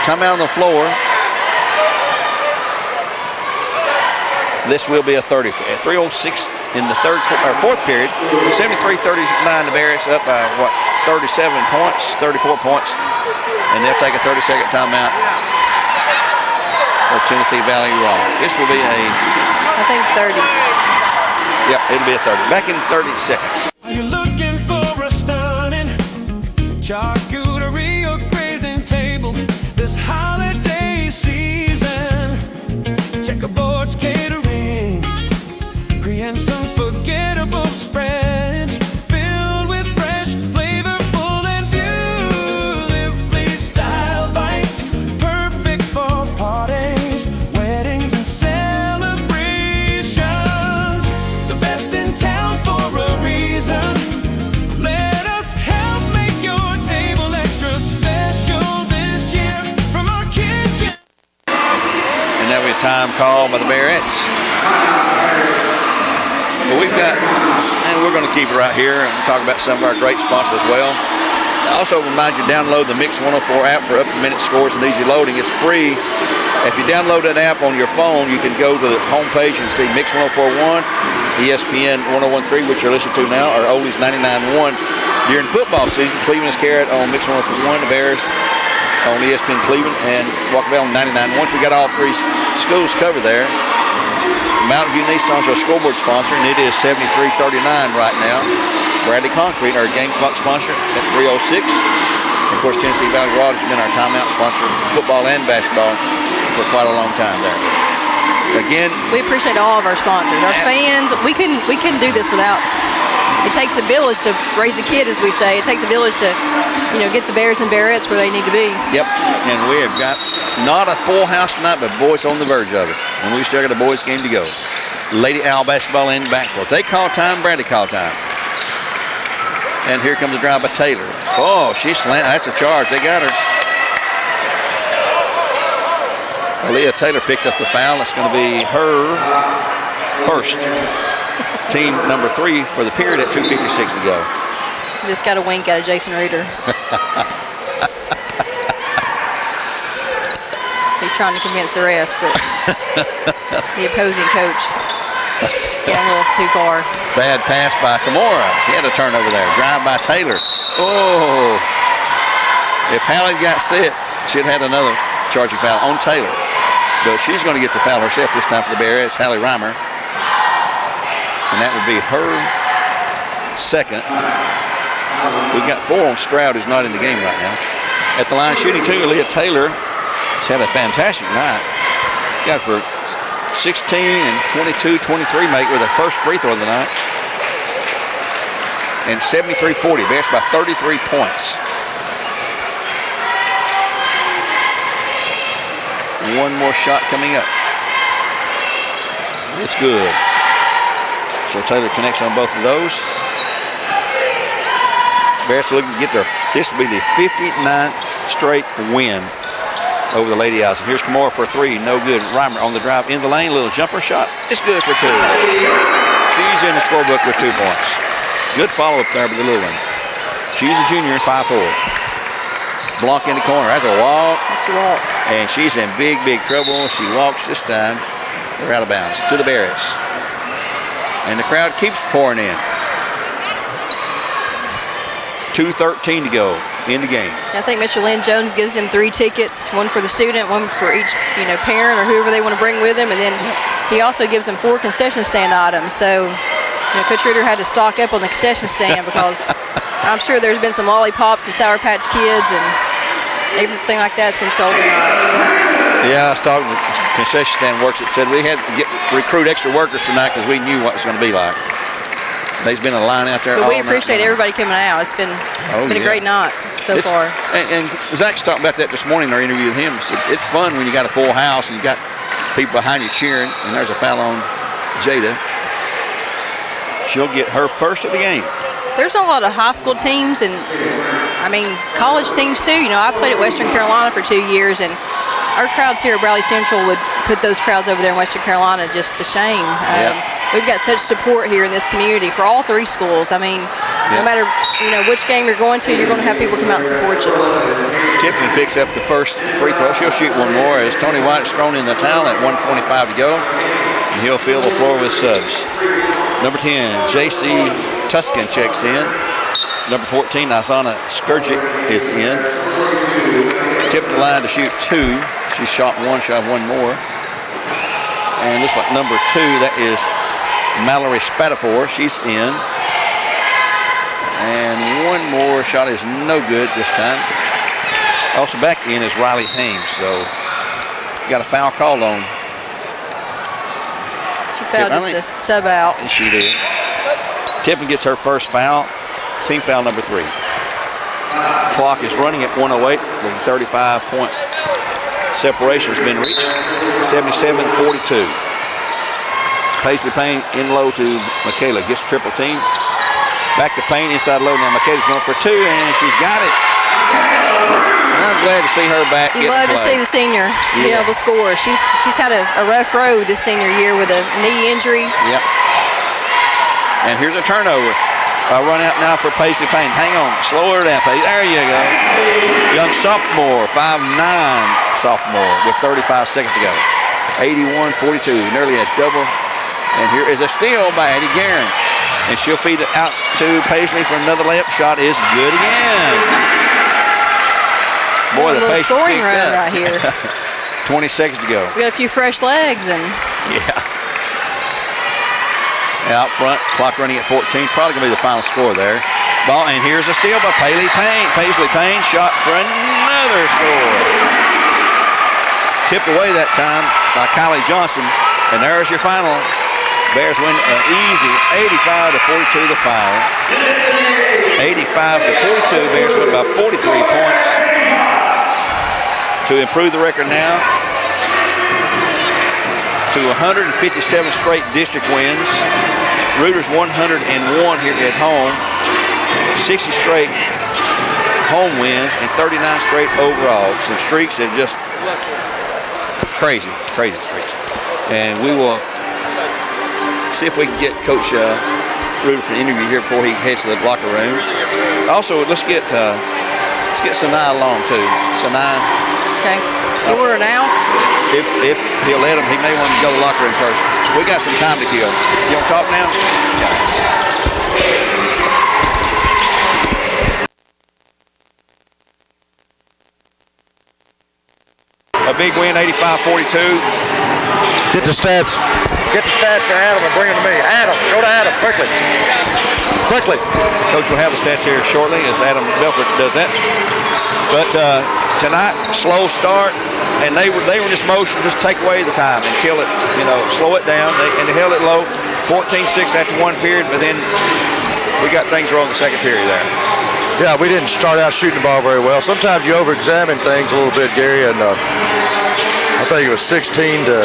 Timeout on the floor. This will be a 30. At 3:06 in the fourth period. 73-39. The Bearettes up by 37 points, 34 points, and they'll take a 30-second timeout for Tennessee Valley Raw. This will be I think 30. Yep, it'll be a 30. Back in 30 seconds. Are you looking for a stunning charcuterie or grazing table this holiday season? Checkerboards catering, create some forgettable spreads filled with fresh, flavorful, and beautiful. time call by the Bearettes. But we've got, and we're going to keep it right here and talk about some of our great sponsors as well. I also remind you to download the Mix 104 app for up-to-minute scores and easy loading. It's free. If you download that app on your phone, you can go to the homepage and see Mix 1041, ESPN 1013, which you're listening to now, or Oldies 99.1. During football season, Cleveland is carried on Mix 1041, the Bears on ESPN Cleveland, and Walker Bell on 99.1. We got all three schools covered there. Mountain View Nissan's our scoreboard sponsor, and it is 73-39 right now. Bradley Concrete, our game clock sponsor, at 3:06. Of course, Tennessee Valley Garage has been our timeout sponsor, football and basketball, for quite a long time there. Again, we appreciate all of our sponsors, our fans. We couldn't do this without. It takes a village to raise a kid, as we say. It takes a village to, get the Bears and Bearettes where they need to be. Yep, and we have got not a full house tonight, but boys on the verge of it. And we still got a boys game to go. Lady Owl basketball in backcourt. They call time, Bradley call time. And here comes the drive by Taylor. Oh, she's slanted. That's a charge. They got her. Aaliyah Taylor picks up the foul. It's going to be her first. Team number 3 for the period at 2:56 to go. Just got a wink out of Jason Reeder. He's trying to convince the refs that the opposing coach getting a little too far. Bad pass by Kimura. He had a turnover there. Drive by Taylor. Oh. If Hallie got set, she'd had another charging foul on Taylor. But she's going to get the foul herself this time for the Bearettes, Hallie Reimer. And that would be her second. We've got 4 on Stroud, who's not in the game right now. At the line shooting too, Leah Taylor has had a fantastic night. Got for 16 and 22, 23 make with her first free throw of the night. And 73-40, Bears by 33 points. One more shot coming up. It's good. So Taylor connects on both of those. Bears looking to get their, this will be the 59th straight win over the Lady Owls. And here's Kimura for 3, no good. Reimer on the drive in the lane, little jumper shot. It's good for 2. She's in the scorebook with 2 points. Good follow-up there by the little one. She's a junior, 5'4". Blanc in the corner, that's a walk. That's a walk. And she's in big, big trouble. She walks this time. They're out of bounds to the Bearettes. And the crowd keeps pouring in. 2:13 to go in the game. I think Mr. Lynn Jones gives them 3 tickets, one for the student, one for each parent or whoever they want to bring with them, and then he also gives them 4 concession stand items. So Coach Ritter had to stock up on the concession stand because I'm sure there's been some lollipops and Sour Patch Kids and everything like that's been sold tonight. Yeah, I was talking to the concession stand works. It said we had to recruit extra workers tonight because we knew what it was going to be like. There's been a line out there. But we appreciate everybody coming out. It's been a great night so far. And Zach's talking about that this morning in our interview with him. Said it's fun when you got a full house and you got people behind you cheering. And there's a foul on Jada. She'll get her first of the game. There's a lot of high school teams and, college teams too. I played at Western Carolina for 2 years, and our crowds here at Bradley Central would put those crowds over there in Western Carolina just to shame. We've got such support here in this community for all 3 schools. No matter which game you're going to, you're going to have people come out and support you. Tiffany picks up the first free throw. She'll shoot one more as Tony White is thrown in the towel at 1:25 to go. And he'll fill the floor with subs. Number 10, J.C. Tuscan checks in. Number 14, Isana Skurgic is in. Tipped the line to shoot 2. She shot 1 more. And looks like number 2, that is Mallory Spatafor. She's in. And one more shot is no good this time. Also back in is Riley Haynes. So got a foul called on. She fouled just to sub out. And she did. Tippin gets her first foul. Team foul number 3. Clock is running at 1:08. The 35-point separation has been reached. 77-42. Paisley Payne in low to Michaela. Gets triple team. Back to Payne inside low. Now Michaela's going for 2, and she's got it. I'm glad to see her back. You love to see the senior be able to score. She's had a rough road this senior year with a knee injury. Yep. And here's a turnover. Run out now for Paisley Payne. Hang on, slow her down, Paisley. There you go. Young sophomore, 5'9" sophomore with 35 seconds to go. 81-42, nearly a double. And here is a steal by Addie Guerin. And she'll feed it out to Paisley for another layup. Shot is good again. Boy, the pace soaring picked run up. right here. 20 seconds to go. We got a few fresh legs and. Yeah. Out front, clock running at 14. Probably gonna be the final score there. Ball, and here's a steal by Paisley Payne. Paisley Payne shot for another score. Tipped away that time by Kylie Johnson. And there's your final. Bears win an easy 85-42 the final. 85-42, Bears win by 43 points. To improve the record now to 157 straight district wins. Rooters 101 here at home. 60 straight home wins and 39 straight overall. Some streaks that just crazy streaks. And we will see if we can get Coach Reuter for an interview here before he heads to the locker room. Also, let's get Sinai along too. Sinai. Okay. You order now? If he'll let him, he may want to go to the locker room first. We got some time to kill. You want to talk now? Yeah. A big win, 85-42. Get the stats to Adam and bring them to me. Adam, go to Adam, quickly. Quickly. Coach will have the stats here shortly as Adam Belford does that. But tonight, slow start, and they were just motion, just take away the time and kill it, slow it down. And they held it low, 14-6 after one period, but then we got things wrong in the second period there. Yeah, we didn't start out shooting the ball very well. Sometimes you over-examine things a little bit, Gary, and I think it was 16-8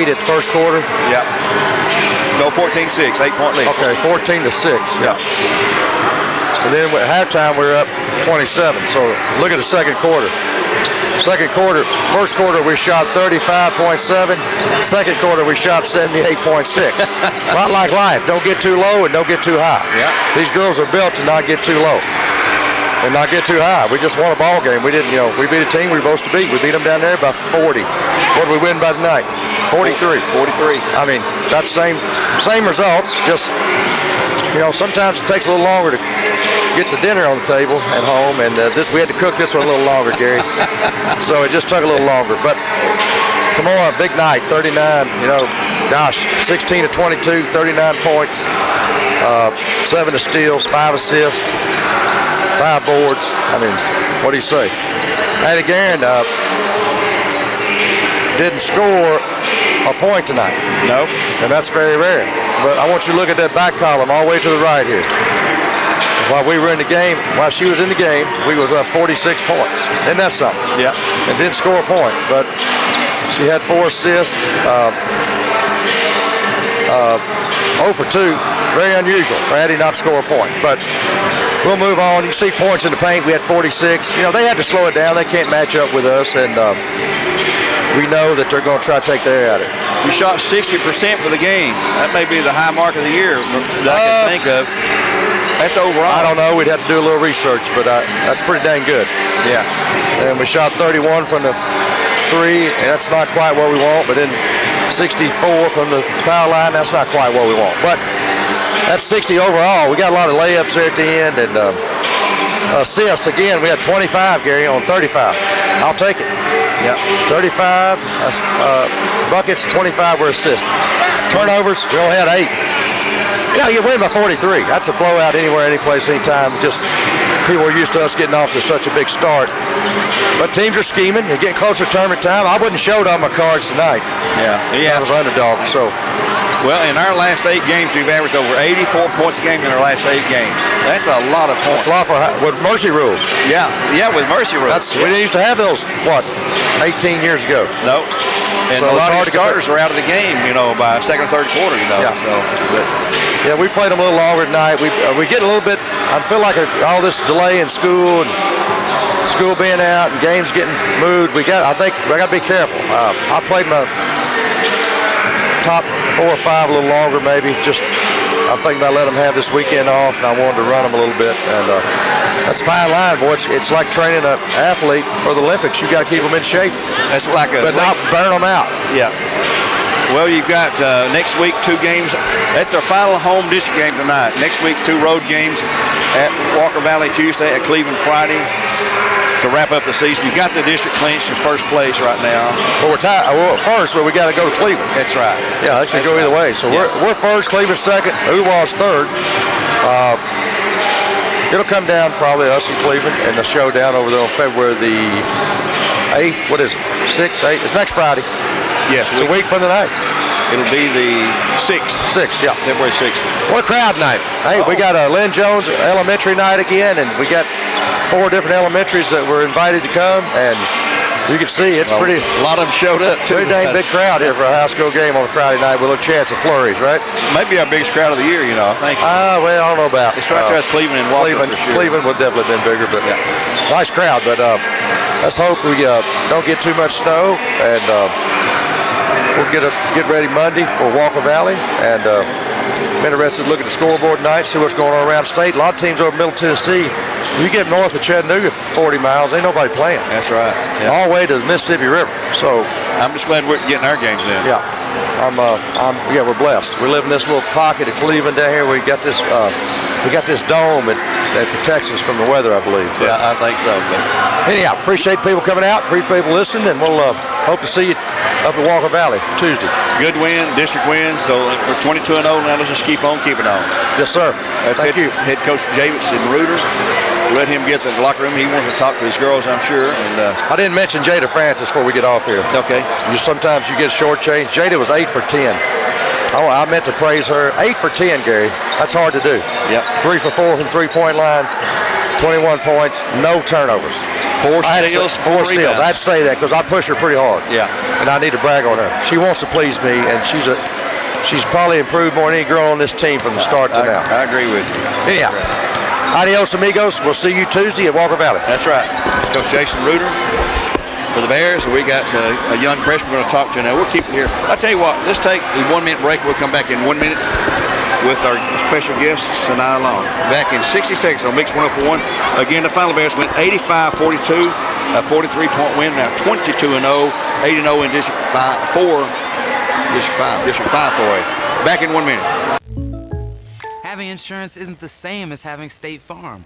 at the first quarter. Yeah. No, 14-6, 8-point lead. Okay, 14-6. Yeah. And then at halftime, we were up 27. So look at the second quarter. First quarter, we shot 35.7. Second quarter, we shot 78.6. A lot like life. Don't get too low and don't get too high. Yeah. These girls are built to not get too low and not get too high. We just won a ball game. We didn't, we beat a team we were supposed to beat. We beat them down there by 40. What did we win by tonight? 43. I mean, that's same results. Just, sometimes it takes a little longer to get the dinner on the table at home, and we had to cook this one a little longer, Gary. So it just took a little longer. But come on, big night, 39. 16 to 22, 39 points, 7 steals, 5 assists, 5 boards. I mean, what do you say? And again, didn't score a point tonight. No. And that's very rare. But I want you to look at that back column all the way to the right here. While we were in the game, while she was in the game, we was up 46 points. Isn't that something? Yeah. And didn't score a point, but she had 4 assists. 0 for 2, very unusual for Addie not to score a point. But we'll move on. You see points in the paint. We had 46. They had to slow it down. They can't match up with us, and we know that they're going to try to take their at it. You shot 60% for the game. That may be the high mark of the year that I can think of. That's overall. I don't know. We'd have to do a little research, but that's pretty dang good. Yeah. And we shot 31 from the 3, and that's not quite what we want. But then 64 from the foul line, that's not quite what we want. But that's 60 overall. We got a lot of layups there at the end, and assists. Again, we had 25, Gary, on 35. I'll take it. Yeah. 35 buckets, 25 were assists. Turnovers, we only had 8. You win by 43. That's a blowout anywhere, any place, anytime. Just people are used to us getting off to such a big start. But teams are scheming. They're getting closer to tournament time. I wouldn't show it on my cards tonight. Yeah. I was underdog, so. Well, in our last 8 games, we've averaged over 84 points a game in our last 8 games. That's a lot of points. That's a lot with mercy rules. Yeah, with mercy rules. We didn't used to have those, 18 years ago? No. And so a lot of starters are out of the game, by second or third quarter, Yeah. So, we played them a little longer tonight. We get a little bit, I feel like all this delay in school and school being out and games getting moved, I think I got to be careful. I played my top 4 or 5 a little longer, maybe. I'm thinking about letting them have this weekend off, and I wanted to run them a little bit. And that's a fine line, boy. It's like training an athlete for the Olympics. You got to keep them in shape. That's like but not burn them out. Yeah. Well, you've got next week 2 games. That's our final home district game tonight. Next week 2 road games at Walker Valley Tuesday, at Cleveland Friday to wrap up the season. You've got the district clinched in first place right now. Well, we're tied. Well, first, but we got to go to Cleveland. That's right. Yeah, that can go either way. So we're first, Cleveland second, Uwa's third. It'll come down probably us and Cleveland in the showdown over there on February the 8th. What is it? 6th, 8th? It's next Friday. Yes. It's a week from tonight. It'll be the 6th. 6th, yeah. February 6th. What a crowd night. Hey, we got a Lynn Jones elementary night again, and we got 4 different elementaries that were invited to come, and you can see it's pretty. A lot of them showed up, too. Pretty dang big crowd here for a high school game on a Friday night with a chance of flurries, right? Maybe our biggest crowd of the year, I think. Well, I don't know about. It's right there at Cleveland and Walker, for sure. Cleveland would definitely have been bigger, but nice crowd. But let's hope we don't get too much snow, and we'll get ready Monday for Walker Valley, and been interested to look at the scoreboard tonight, see what's going on around the state. A lot of teams over Middle Tennessee. You get north of Chattanooga 40 miles, ain't nobody playing. That's right. Yeah. All the way to the Mississippi River. So I'm just glad we're getting our games in. Yeah, we're blessed. We live in this little pocket of Cleveland down here. We got this dome that protects us from the weather, I believe. But yeah, I think so. Anyhow, appreciate people coming out, appreciate people listening, and we'll hope to see you up at Walker Valley Tuesday. Good win, district win. So we're 22-0. Now let's just keep on keeping on. Yes, sir. Thank you. Head coach Davidson Reuter. Let him get to the locker room. He wants to talk to his girls, I'm sure. And I didn't mention Jada Francis before we get off here. Okay. Sometimes you get shortchanged. Jada was 8 for 10. Oh, I meant to praise her. 8 for 10, Gary. That's hard to do. Yep. 3 for 4 from three-point line. 21 points. No turnovers. 4 steals. 4 steals. I'd say that because I push her pretty hard. Yeah. And I need to brag on her. She wants to please me, and she's probably improved more than any girl on this team from the start to now. I agree with you. Anyhow, adios, amigos. We'll see you Tuesday at Walker Valley. That's right. It's Coach Jason Reuter for the Bears. We got a young freshman we're going to talk to now. We'll keep it here. I'll tell you what, let's take a 1-minute break. We'll come back in 1 minute with our special guest, Sanaa Long. Back in 60 seconds on Mix 104.1. Again, the final Bears went 85-42, a 43-point win. Now 22-0, 8-0 in District 5, District 5 4A. Back in 1 minute. Having insurance isn't the same as having State Farm.